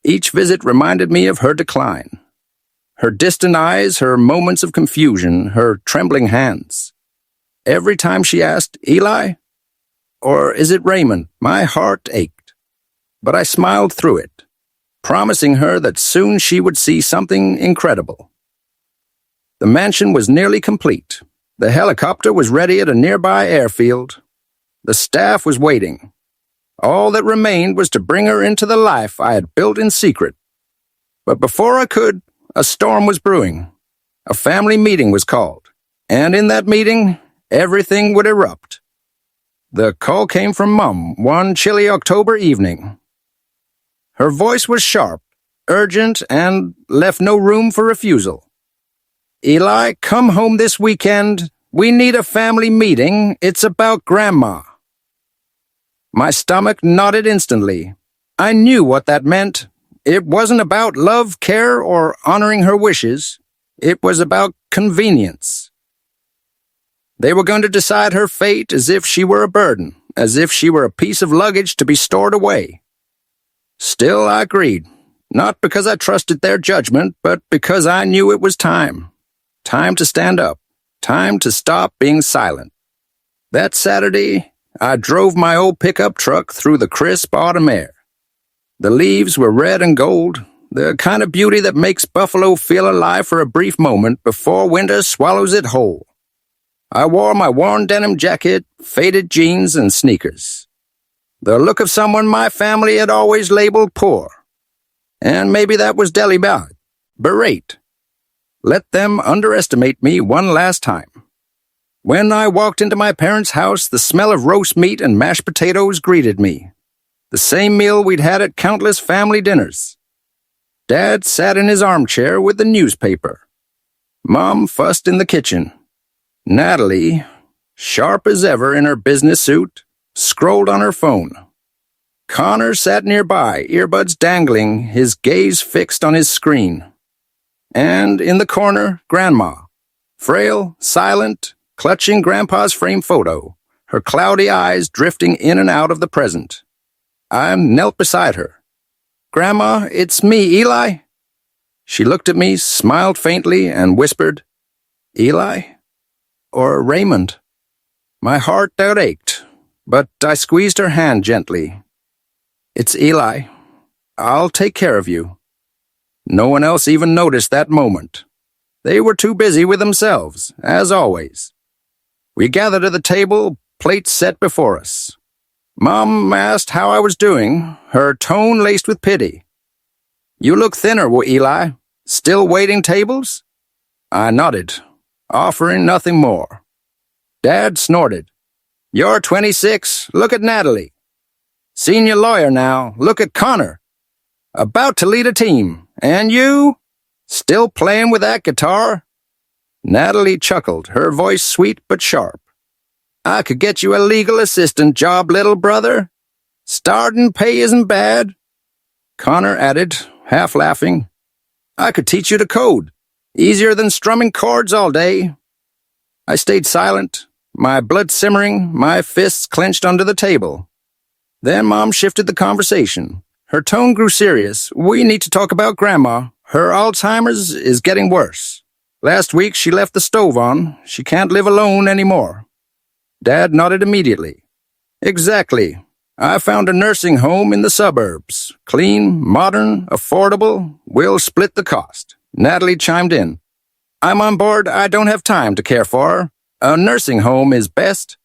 Each visit reminded me of her decline. Her distant eyes, her moments of confusion, her trembling hands. Every time she asked, "Eli? Or is it Raymond?" my heart ached. But I smiled through it, promising her that soon she would see something incredible. The mansion was nearly complete. The helicopter was ready at a nearby airfield. The staff was waiting. All that remained was to bring her into the life I had built in secret. But before I could, a storm was brewing. A family meeting was called, and in that meeting, everything would erupt. The call came from Mom one chilly October evening. Her voice was sharp, urgent, and left no room for refusal. "Eli, come home this weekend. We need a family meeting. It's about Grandma." My stomach knotted instantly. I knew what that meant. It wasn't about love, care, or honoring her wishes. It was about convenience. They were going to decide her fate as if she were a burden, as if she were a piece of luggage to be stored away. Still, I agreed, not because I trusted their judgment, but because I knew it was time. Time to stand up. Time to stop being silent. That Saturday, I drove my old pickup truck through the crisp autumn air. The leaves were red and gold, the kind of beauty that makes Buffalo feel alive for a brief moment before winter swallows it whole. I wore my worn denim jacket, faded jeans, and sneakers. The look of someone my family had always labeled poor. And maybe that was deliberate, berate. Let them underestimate me one last time. When I walked into my parents' house, the smell of roast meat and mashed potatoes greeted me. The same meal we'd had at countless family dinners. Dad sat in his armchair with the newspaper. Mom fussed in the kitchen. Natalie, sharp as ever in her business suit, scrolled on her phone. Connor sat nearby, earbuds dangling, his gaze fixed on his screen. And in the corner, Grandma, frail, silent, clutching Grandpa's framed photo, her cloudy eyes drifting in and out of the present. I knelt beside her. "Grandma, it's me, Eli." She looked at me, smiled faintly, and whispered, "Eli? Or Raymond?" My heart ached, but I squeezed her hand gently. "It's Eli. I'll take care of you." No one else even noticed that moment. They were too busy with themselves, as always. We gathered at the table, plates set before us. Mom asked how I was doing, her tone laced with pity. "You look thinner, Eli. Still waiting tables?" I nodded, offering nothing more. Dad snorted. "You're 26. Look at Natalie. Senior lawyer now. Look at Connor. About to lead a team. And you? Still playing with that guitar?" Natalie chuckled, her voice sweet but sharp. "I could get you a legal assistant job, little brother. Starting pay isn't bad." Connor added, half laughing, "I could teach you to code. Easier than strumming chords all day." I stayed silent, my blood simmering, my fists clenched under the table. Then Mom shifted the conversation. Her tone grew serious. "We need to talk about Grandma. Her Alzheimer's is getting worse. Last week she left the stove on. She can't live alone anymore." Dad nodded immediately. "Exactly. I found a nursing home in the suburbs. Clean, modern, affordable. We'll split the cost." Natalie chimed in. I'm on board. I don't have time to care for her. A nursing home is best.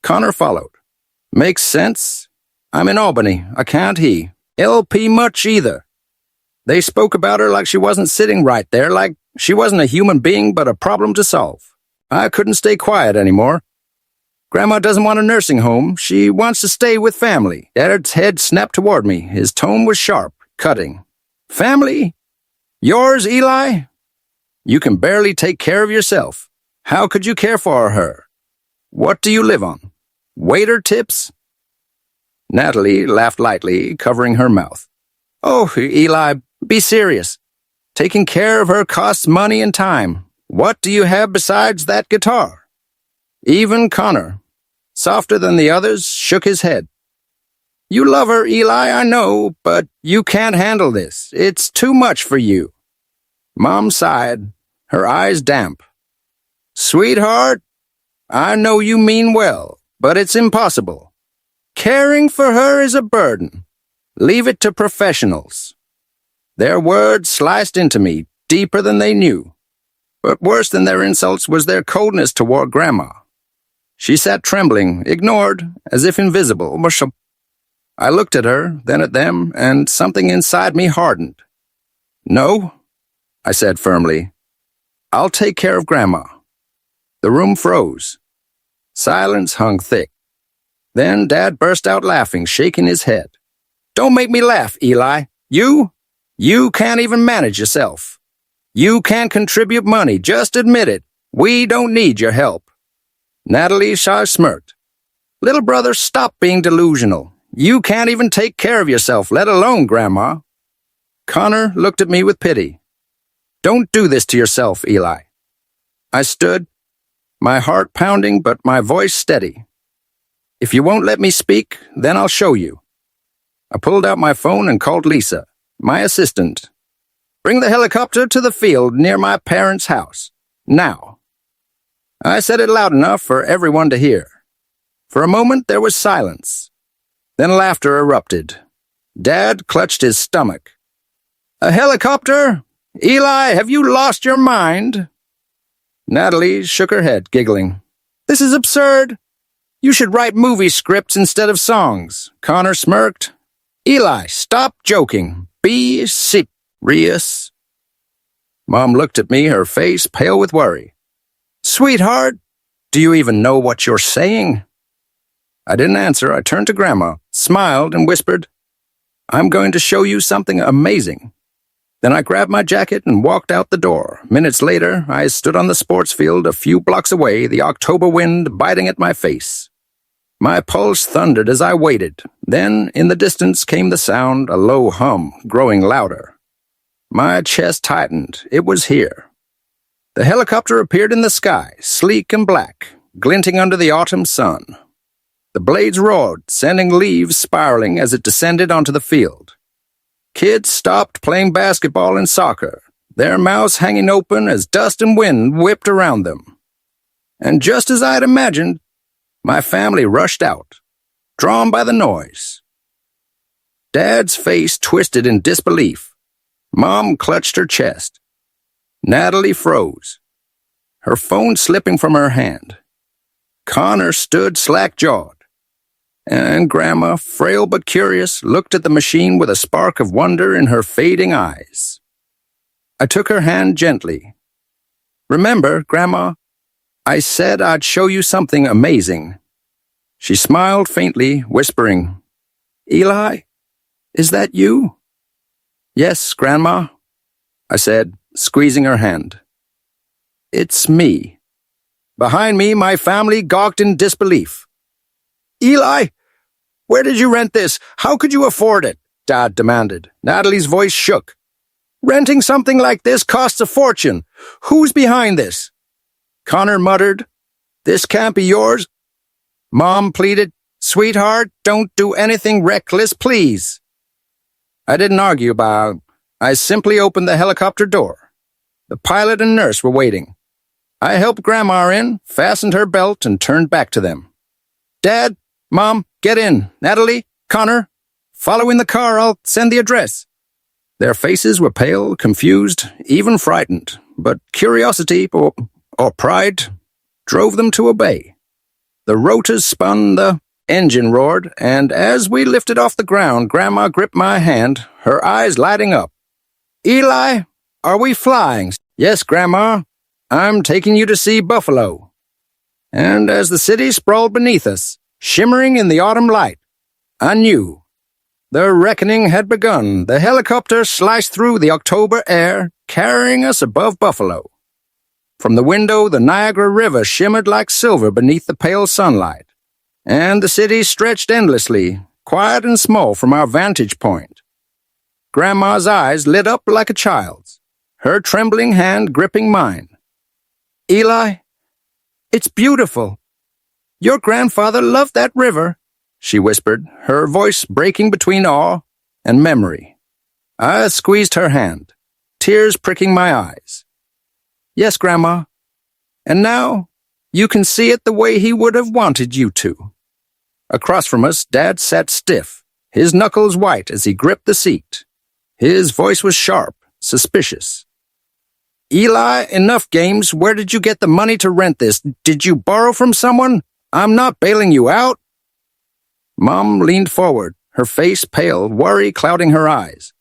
Connor followed. Makes sense. I'm in Albany. I can't LP much either. They spoke about her like she wasn't sitting right there, like she wasn't a human being but a problem to solve. I couldn't stay quiet anymore. Grandma doesn't want a nursing home. She wants to stay with family. Dad's head snapped toward me. His tone was sharp, cutting. Family? Yours, Eli? You can barely take care of yourself. How could you care for her? What do you live on? Waiter tips? Natalie laughed lightly, covering her mouth. Oh, Eli, be serious. Taking care of her costs money and time. What do you have besides that guitar? Even Connor, softer than the others, shook his head. You love her, Eli, I know, but you can't handle this. It's too much for you. Mom sighed, her eyes damp. Sweetheart, I know you mean well, but it's impossible. Caring for her is a burden. Leave it to professionals. Their words sliced into me, deeper than they knew. But worse than their insults was their coldness toward Grandma. She sat trembling, ignored, as if invisible. I looked at her, then at them, and something inside me hardened. No, I said firmly. I'll take care of Grandma. The room froze. Silence hung thick. Then Dad burst out laughing, shaking his head. Don't make me laugh, Eli. You can't even manage yourself. You can't contribute money, just admit it. We don't need your help. Natalie smirked. Little brother, stop being delusional. You can't even take care of yourself, let alone Grandma. Connor looked at me with pity. Don't do this to yourself, Eli. I stood, my heart pounding but my voice steady. If you won't let me speak, then I'll show you. I pulled out my phone and called Lisa, my assistant. Bring the helicopter to the field near my parents' house. Now. I said it loud enough for everyone to hear. For a moment there was silence. Then laughter erupted. Dad clutched his stomach. A helicopter? Eli, have you lost your mind? Natalie shook her head, giggling. This is absurd. You should write movie scripts instead of songs. Connor smirked. Eli, stop joking. Be serious. Mom looked at me, her face pale with worry. Sweetheart, do you even know what you're saying? I didn't answer. I turned to Grandma, smiled, and whispered, I'm going to show you something amazing. Then I grabbed my jacket and walked out the door. Minutes later, I stood on the sports field a few blocks away, the October wind biting at my face. My pulse thundered as I waited. Then, in the distance, came the sound, a low hum, growing louder. My chest tightened. It was here. The helicopter appeared in the sky, sleek and black, glinting under the autumn sun. The blades roared, sending leaves spiraling as it descended onto the field. Kids stopped playing basketball and soccer, their mouths hanging open as dust and wind whipped around them. And just as I had imagined, my family rushed out, drawn by the noise. Dad's face twisted in disbelief. Mom clutched her chest. Natalie froze, her phone slipping from her hand. Connor stood slack-jawed. And Grandma, frail but curious, looked at the machine with a spark of wonder in her fading eyes. I took her hand gently. Remember, Grandma, I said I'd show you something amazing. She smiled faintly, whispering, Eli, is that you? Yes, Grandma, I said, squeezing her hand. It's me. Behind me, my family gawked in disbelief. Eli, where did you rent this? How could you afford it? Dad demanded. Natalie's voice shook. Renting something like this costs a fortune. Who's behind this? Connor muttered. This can't be yours. Mom pleaded. Sweetheart, don't do anything reckless, please. I didn't argue about it. I simply opened the helicopter door. The pilot and nurse were waiting. I helped Grandma in, fastened her belt, and turned back to them. Dad, Mom, get in. Natalie, Connor, follow in the car. I'll send the address. Their faces were pale, confused, even frightened, but curiosity or pride drove them to obey. The rotors spun, the engine roared, and as we lifted off the ground, Grandma gripped my hand, her eyes lighting up. "Eli, are we flying?" "Yes, Grandma. I'm taking you to see Buffalo." And as the city sprawled beneath us, shimmering in the autumn light, I knew. The reckoning had begun. The helicopter sliced through the October air, carrying us above Buffalo. From the window, the Niagara River shimmered like silver beneath the pale sunlight, and the city stretched endlessly, quiet and small from our vantage point. Grandma's eyes lit up like a child's, her trembling hand gripping mine. "Eli, it's beautiful. Your grandfather loved that river," she whispered, her voice breaking between awe and memory. I squeezed her hand, tears pricking my eyes. "Yes, Grandma. And now you can see it the way he would have wanted you to." Across from us, Dad sat stiff, his knuckles white as he gripped the seat. His voice was sharp, suspicious. "Eli, enough games. Where did you get the money to rent this? Did you borrow from someone? I'm not bailing you out." Mom leaned forward, her face pale, worry clouding her eyes.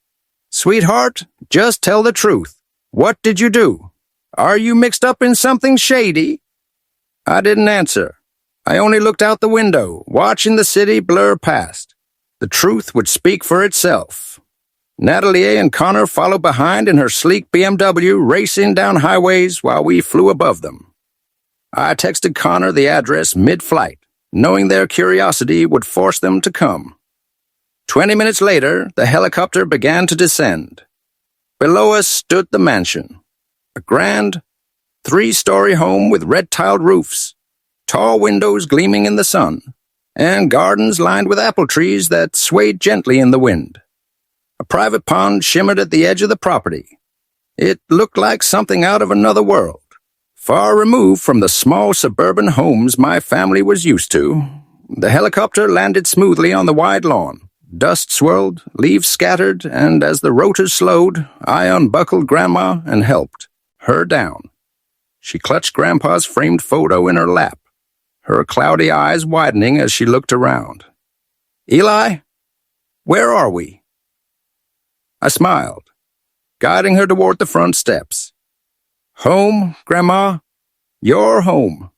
"Sweetheart, just tell the truth. What did you do? Are you mixed up in something shady?" I didn't answer. I only looked out the window, watching the city blur past. The truth would speak for itself. Natalie and Connor followed behind in her sleek BMW, racing down highways while we flew above them. I texted Connor the address mid-flight, knowing their curiosity would force them to come. 20 minutes later, the helicopter began to descend. Below us stood the mansion, a grand, 3-story home with red-tiled roofs, tall windows gleaming in the sun, and gardens lined with apple trees that swayed gently in the wind. A private pond shimmered at the edge of the property. It looked like something out of another world, far removed from the small suburban homes my family was used to. The helicopter landed smoothly on the wide lawn. Dust swirled, leaves scattered, and as the rotors slowed, I unbuckled Grandma and helped her down. She clutched Grandpa's framed photo in her lap, her cloudy eyes widening as she looked around. "Eli, where are we?" I smiled, guiding her toward the front steps. "Home, Grandma. Your home."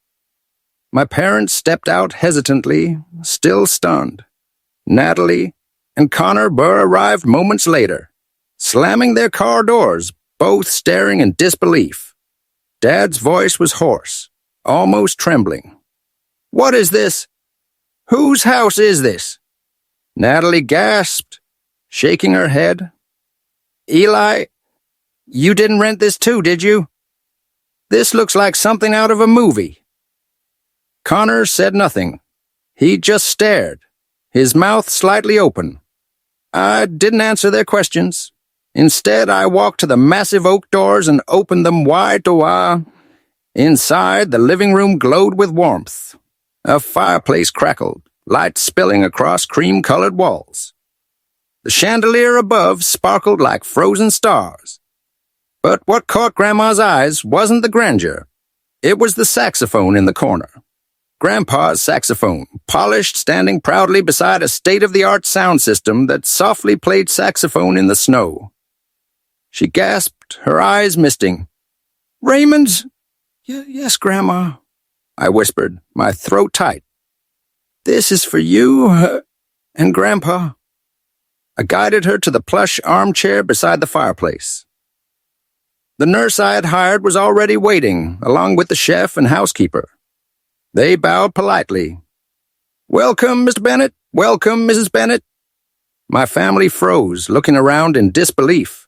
My parents stepped out hesitantly, still stunned. Natalie and Connor Burr arrived moments later, slamming their car doors, both staring in disbelief. Dad's voice was hoarse, almost trembling. "What is this? Whose house is this?" Natalie gasped, shaking her head. "Eli, you didn't rent this too, did you? This looks like something out of a movie." Connor said nothing. He just stared, his mouth slightly open. I didn't answer their questions. Instead, I walked to the massive oak doors and opened them wide to Inside, the living room glowed with warmth. A fireplace crackled, light spilling across cream-colored walls. The chandelier above sparkled like frozen stars. But what caught Grandma's eyes wasn't the grandeur. It was the saxophone in the corner. Grandpa's saxophone, polished, standing proudly beside a state-of-the-art sound system that softly played saxophone in the snow. She gasped, her eyes misting. "Raymond's?" Yes, Grandma," I whispered, my throat tight. "This is for you and Grandpa." I guided her to the plush armchair beside the fireplace. The nurse I had hired was already waiting, along with the chef and housekeeper. They bowed politely. "Welcome, Mr. Bennett. Welcome, Mrs. Bennett." My family froze, looking around in disbelief.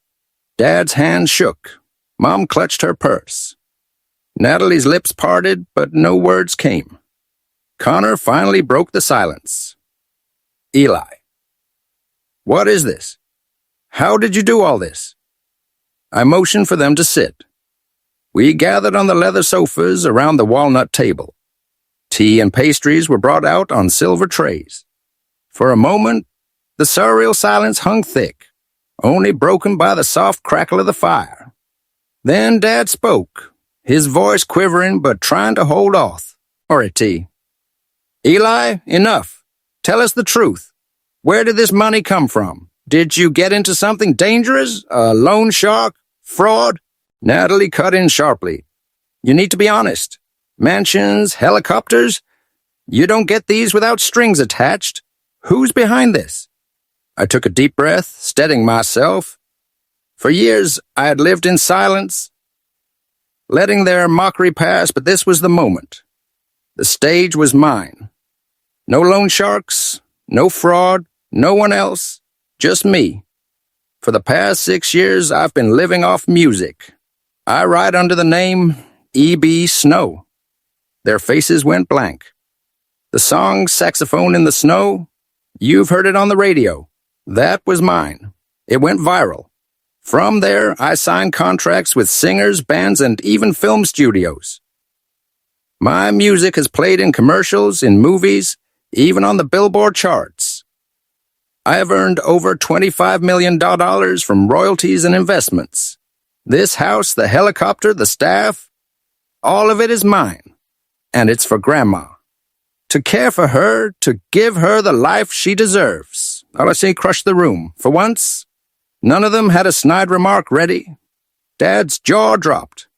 Dad's hand shook. Mom clutched her purse. Natalie's lips parted, but no words came. Connor finally broke the silence. "Eli, what is this? How did you do all this?" I motioned for them to sit. We gathered on the leather sofas around the walnut table. Tea and pastries were brought out on silver trays. For a moment, the surreal silence hung thick, only broken by the soft crackle of the fire. Then Dad spoke, his voice quivering but trying to hold authority. Eli, enough. Tell us the truth. Where did this money come from? Did you get into something dangerous? A loan shark? Fraud? Natalie cut in sharply. You need to be honest. Mansions, helicopters? You don't get these without strings attached. Who's behind this? I took a deep breath, steadying myself. For years, I had lived in silence, letting their mockery pass, but this was the moment. The stage was mine. No loan sharks, no fraud, no one else, just me. For the past 6 years, I've been living off music. I write under the name E.B. Snow. Their faces went blank. The song Saxophone in the Snow, you've heard it on the radio. That was mine. It went viral. From there, I signed contracts with singers, bands, and even film studios. My music has played in commercials, in movies, even on the Billboard charts. I have earned over $25 million from royalties and investments. This house, the helicopter, the staff, all of it is mine. And it's for Grandma. To care for her, to give her the life she deserves. Odyssey crushed the room. For once, none of them had a snide remark ready. Dad's jaw dropped.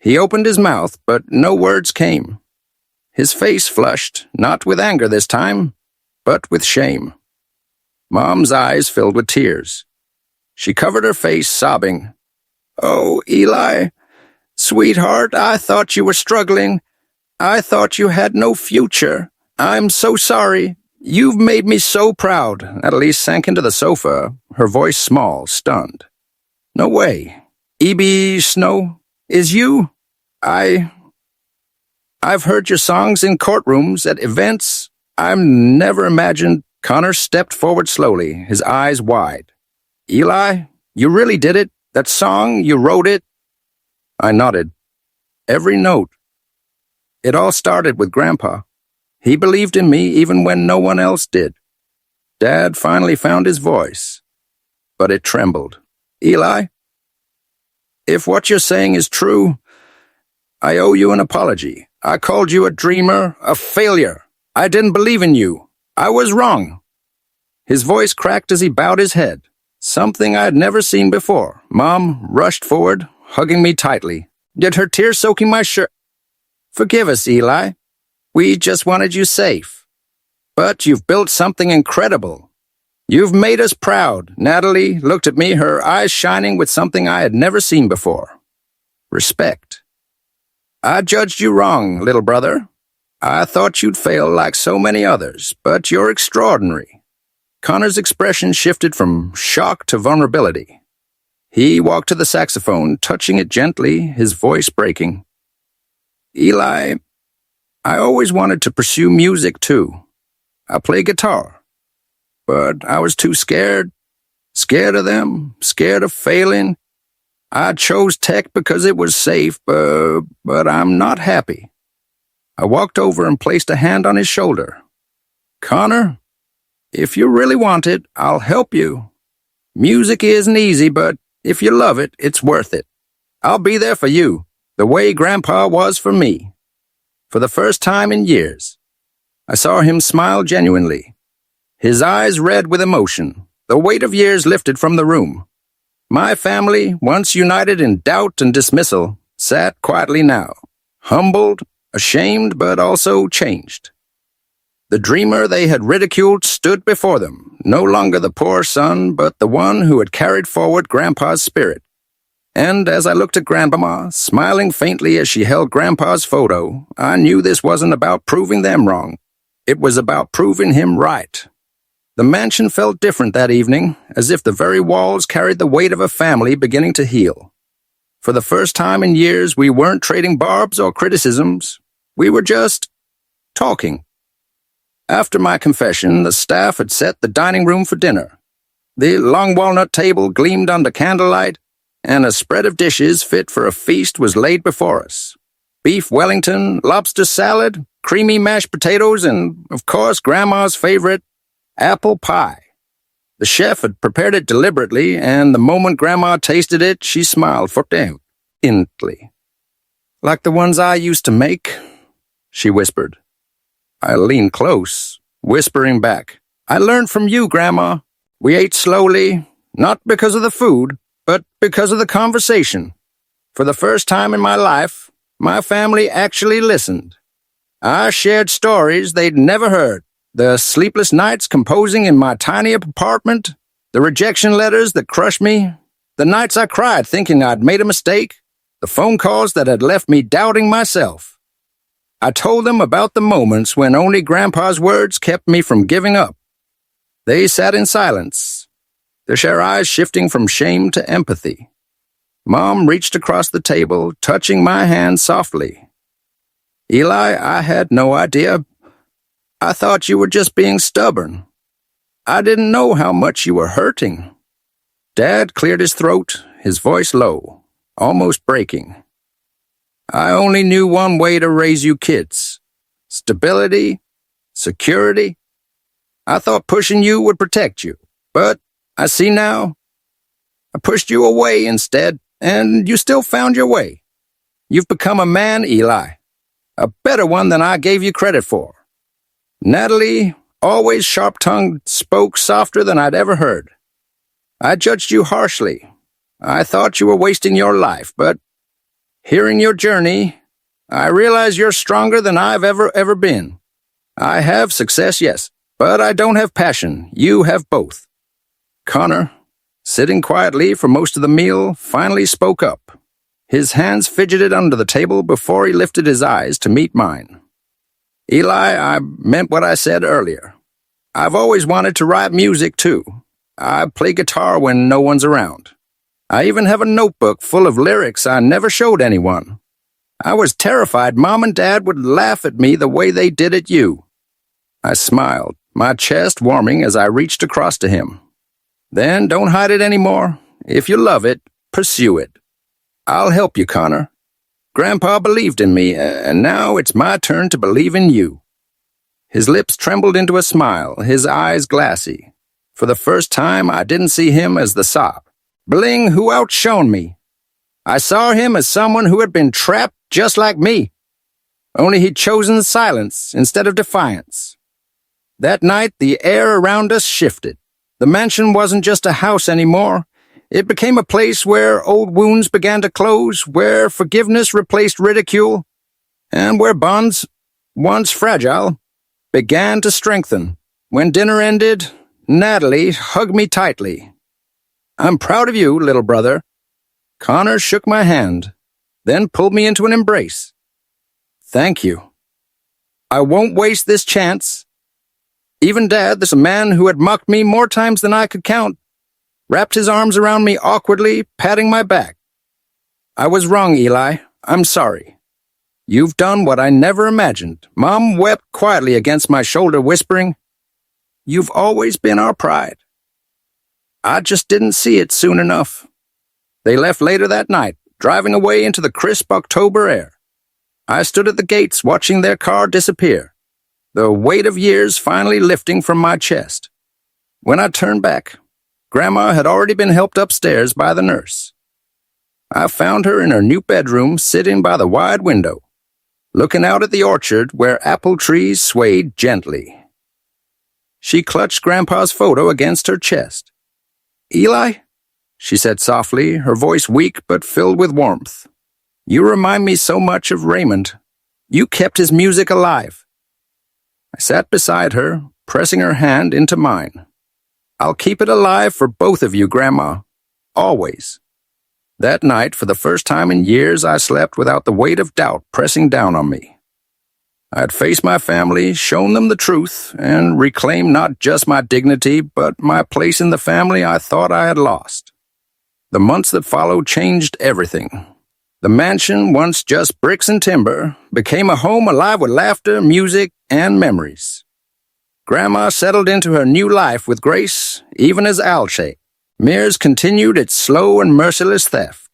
He opened his mouth, but no words came. His face flushed, not with anger this time, but with shame. Mom's eyes filled with tears. She covered her face, sobbing. Oh, Eli, sweetheart, I thought you were struggling. I thought you had no future. I'm so sorry. You've made me so proud. Natalie sank into the sofa, her voice small, stunned. No way. E.B. Snow, is you? I've heard your songs in courtrooms, at events. I've never imagined. Connor stepped forward slowly, his eyes wide. Eli, you really did it? That song, you wrote it? I nodded. Every note. It all started with Grandpa. He believed in me even when no one else did. Dad finally found his voice, but it trembled. Eli, if what you're saying is true, I owe you an apology. I called you a dreamer, a failure. I didn't believe in you. I was wrong. His voice cracked as he bowed his head, something I had never seen before. Mom rushed forward, hugging me tightly, yet her tears soaking my shirt. Forgive us, Eli. We just wanted you safe. But you've built something incredible. You've made us proud. Natalie looked at me, her eyes shining with something I had never seen before. Respect. I judged you wrong, little brother. I thought you'd fail like so many others, but you're extraordinary. Connor's expression shifted from shock to vulnerability. He walked to the saxophone, touching it gently, his voice breaking. Eli, I always wanted to pursue music too. I play guitar, but I was too scared. Scared of them, scared of failing. I chose tech because it was safe, but I'm not happy. I walked over and placed a hand on his shoulder. Connor, if you really want it, I'll help you. Music isn't easy, but if you love it, it's worth it. I'll be there for you, the way Grandpa was for me. For the first time in years, I saw him smile genuinely. His eyes red with emotion. The weight of years lifted from the room. My family, once united in doubt and dismissal, sat quietly now, humbled, ashamed, but also changed. The dreamer they had ridiculed stood before them, no longer the poor son, but the one who had carried forward Grandpa's spirit. And as I looked at Grandmama, smiling faintly as she held Grandpa's photo, I knew this wasn't about proving them wrong. It was about proving him right. The mansion felt different that evening, as if the very walls carried the weight of a family beginning to heal. For the first time in years, we weren't trading barbs or criticisms. We were just talking. After my confession, the staff had set the dining room for dinner. The long walnut table gleamed under candlelight, and a spread of dishes fit for a feast was laid before us. Beef Wellington, lobster salad, creamy mashed potatoes, and, of course, Grandma's favorite, apple pie. The chef had prepared it deliberately, and the moment Grandma tasted it, she smiled for them. instantly. "Like the ones I used to make?" she whispered. I leaned close, whispering back, "I learned from you, Grandma. We ate slowly, not because of the food, but because of the conversation. For the first time in my life, my family actually listened. I shared stories they'd never heard, the sleepless nights composing in my tiny apartment, the rejection letters that crushed me, the nights I cried thinking I'd made a mistake, the phone calls that had left me doubting myself. I told them about the moments when only Grandpa's words kept me from giving up. They sat in silence, their eyes shifting from shame to empathy. Mom reached across the table, touching my hand softly. "Eli, I had no idea. I thought you were just being stubborn. I didn't know how much you were hurting." Dad cleared his throat, his voice low, almost breaking. "I only knew one way to raise you kids. Stability, security. I thought pushing you would protect you, but I see now. I pushed you away instead, and you still found your way. You've become a man, Eli. A better one than I gave you credit for." Natalie, always sharp-tongued, spoke softer than I'd ever heard. "I judged you harshly. I thought you were wasting your life, but hearing your journey, I realize you're stronger than I've ever been. I have success, yes, but I don't have passion. You have both." Connor, sitting quietly for most of the meal, finally spoke up. His hands fidgeted under the table before he lifted his eyes to meet mine. "Eli, I meant what I said earlier. I've always wanted to write music, too. I play guitar when no one's around. I even have a notebook full of lyrics I never showed anyone. I was terrified Mom and Dad would laugh at me the way they did at you." I smiled, my chest warming as I reached across to him. "Then don't hide it anymore. If you love it, pursue it. I'll help you, Connor. Grandpa believed in me, and now it's my turn to believe in you." His lips trembled into a smile, his eyes glassy. For the first time, I didn't see him as the sop, Bling who outshone me. I saw him as someone who had been trapped just like me. Only he'd chosen silence instead of defiance. That night, the air around us shifted. The mansion wasn't just a house anymore. It became a place where old wounds began to close, where forgiveness replaced ridicule, and where bonds, once fragile, began to strengthen. When dinner ended, Natalie hugged me tightly. "I'm proud of you, little brother." Connor shook my hand, then pulled me into an embrace. "Thank you. I won't waste this chance." Even Dad, this man who had mocked me more times than I could count, wrapped his arms around me awkwardly, patting my back. "I was wrong, Eli. I'm sorry. You've done what I never imagined." Mom wept quietly against my shoulder, whispering, "You've always been our pride." I just didn't see it soon enough. They left later that night, driving away into the crisp October air. I stood at the gates watching their car disappear, the weight of years finally lifting from my chest. When I turned back, Grandma had already been helped upstairs by the nurse. I found her in her new bedroom, sitting by the wide window, looking out at the orchard where apple trees swayed gently. She clutched Grandpa's photo against her chest. "Eli," she said softly, her voice weak but filled with warmth, "you remind me so much of Raymond. You kept his music alive." I sat beside her, pressing her hand into mine. "I'll keep it alive for both of you, Grandma. Always." That night, for the first time in years, I slept without the weight of doubt pressing down on me. I had faced my family, shown them the truth, and reclaimed not just my dignity, but my place in the family I thought I had lost. The months that followed changed everything. The mansion, once just bricks and timber, became a home alive with laughter, music, and memories. Grandma settled into her new life with grace, even as Alche. Mears continued its slow and merciless theft.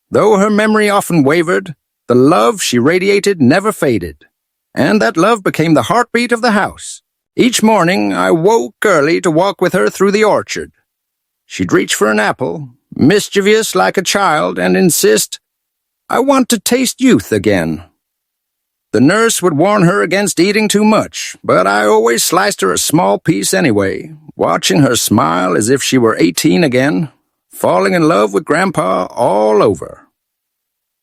Though her memory often wavered, the love she radiated never faded, and that love became the heartbeat of the house. Each morning, I woke early to walk with her through the orchard. She'd reach for an apple, mischievous like a child, and insist, I want to taste youth again. The nurse would warn her against eating too much, but I always sliced her a small piece anyway, watching her smile as if she were 18 again, falling in love with Grandpa all over.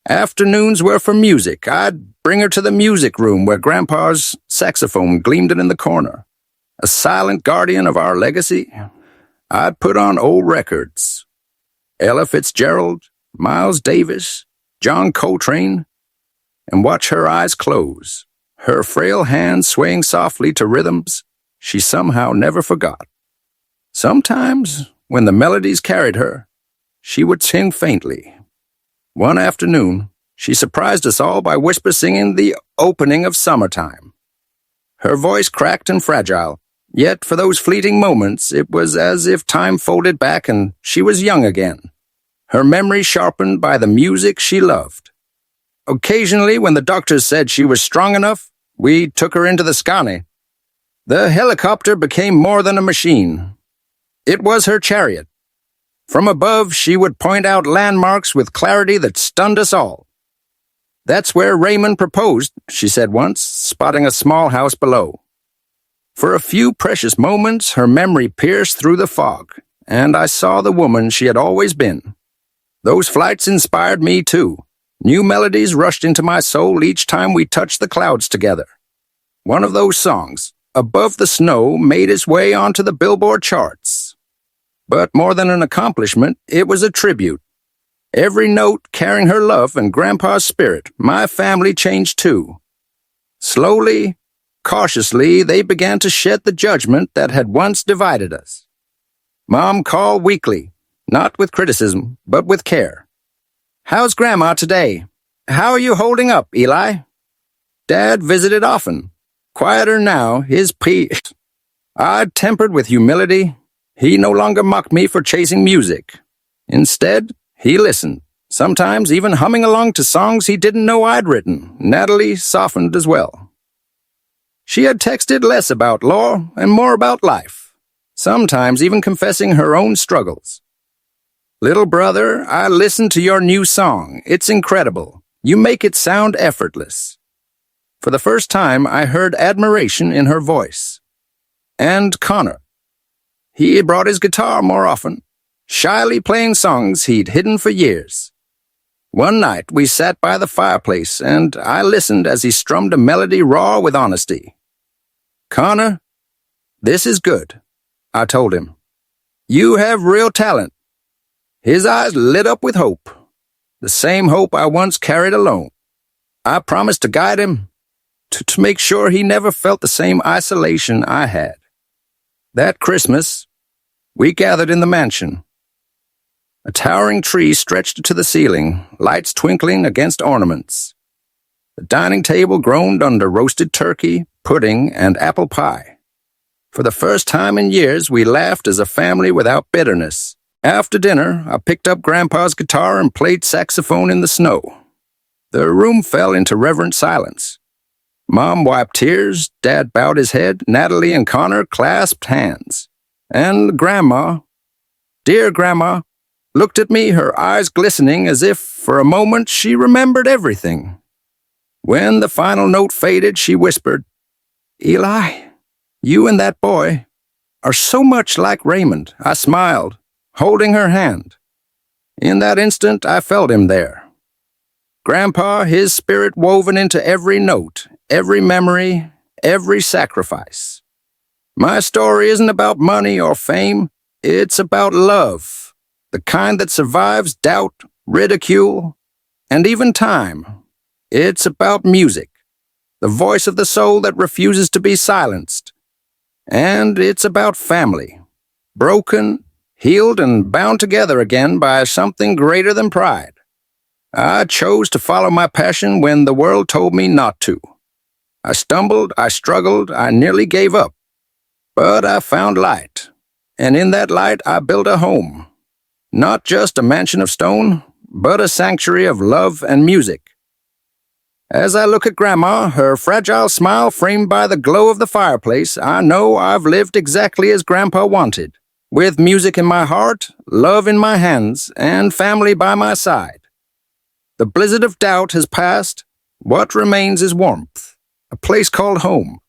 Afternoons were for music. I'd bring her to the music room where Grandpa's saxophone gleamed in the corner. A silent guardian of our legacy, I'd put on old records. Ella Fitzgerald, Miles Davis, John Coltrane, and watch her eyes close, her frail hands swaying softly to rhythms she somehow never forgot. Sometimes, when the melodies carried her, she would sing faintly. One afternoon, she surprised us all by whisper singing the opening of Summertime. Her voice cracked and fragile, yet for those fleeting moments it was as if time folded back and she was young again, her memory sharpened by the music she loved. Occasionally, when the doctors said she was strong enough, we took her into the Scani. The helicopter became more than a machine. It was her chariot. From above, she would point out landmarks with clarity that stunned us all. "That's where Raymond proposed," she said once, spotting a small house below. For a few precious moments, her memory pierced through the fog, and I saw the woman she had always been. Those flights inspired me, too. New melodies rushed into my soul each time we touched the clouds together. One of those songs, Above the Snow, made its way onto the Billboard charts. But more than an accomplishment, it was a tribute. Every note carrying her love and Grandpa's spirit, my family changed too. Slowly, cautiously, they began to shed the judgment that had once divided us. Mom called weekly, not with criticism, but with care. "How's Grandma today? How are you holding up, Eli?" Dad visited often. Quieter now, his peace. I tempered with humility. He no longer mocked me for chasing music. Instead, he listened, sometimes even humming along to songs he didn't know I'd written. Natalie softened as well. She had texted less about law and more about life, sometimes even confessing her own struggles. "Little brother, I listened to your new song. It's incredible. You make it sound effortless." For the first time, I heard admiration in her voice. And Connor. He brought his guitar more often, shyly playing songs he'd hidden for years. One night, we sat by the fireplace, and I listened as he strummed a melody raw with honesty. "Connor, this is good," I told him. "You have real talent." His eyes lit up with hope, the same hope I once carried alone. I promised to guide him, to make sure he never felt the same isolation I had. That Christmas, we gathered in the mansion. A towering tree stretched to the ceiling, lights twinkling against ornaments. The dining table groaned under roasted turkey, pudding, and apple pie. For the first time in years, we laughed as a family without bitterness. After dinner, I picked up Grandpa's guitar and played saxophone in the snow. The room fell into reverent silence. Mom wiped tears, Dad bowed his head, Natalie and Connor clasped hands. And Grandma, dear Grandma, looked at me, her eyes glistening as if, for a moment, she remembered everything. When the final note faded, she whispered, "Eli, you and that boy are so much like Raymond." I smiled, holding her hand. In that instant, I felt him there. Grandpa, his spirit woven into every note, every memory, every sacrifice. My story isn't about money or fame. It's about love, the kind that survives doubt, ridicule, and even time. It's about music, the voice of the soul that refuses to be silenced. And it's about family, broken, healed, and bound together again by something greater than pride. I chose to follow my passion when the world told me not to. I stumbled, I struggled, I nearly gave up. But I found light, and in that light I built a home. Not just a mansion of stone, but a sanctuary of love and music. As I look at Grandma, her fragile smile framed by the glow of the fireplace, I know I've lived exactly as Grandpa wanted, with music in my heart, love in my hands, and family by my side. The blizzard of doubt has passed. What remains is warmth, a place called home,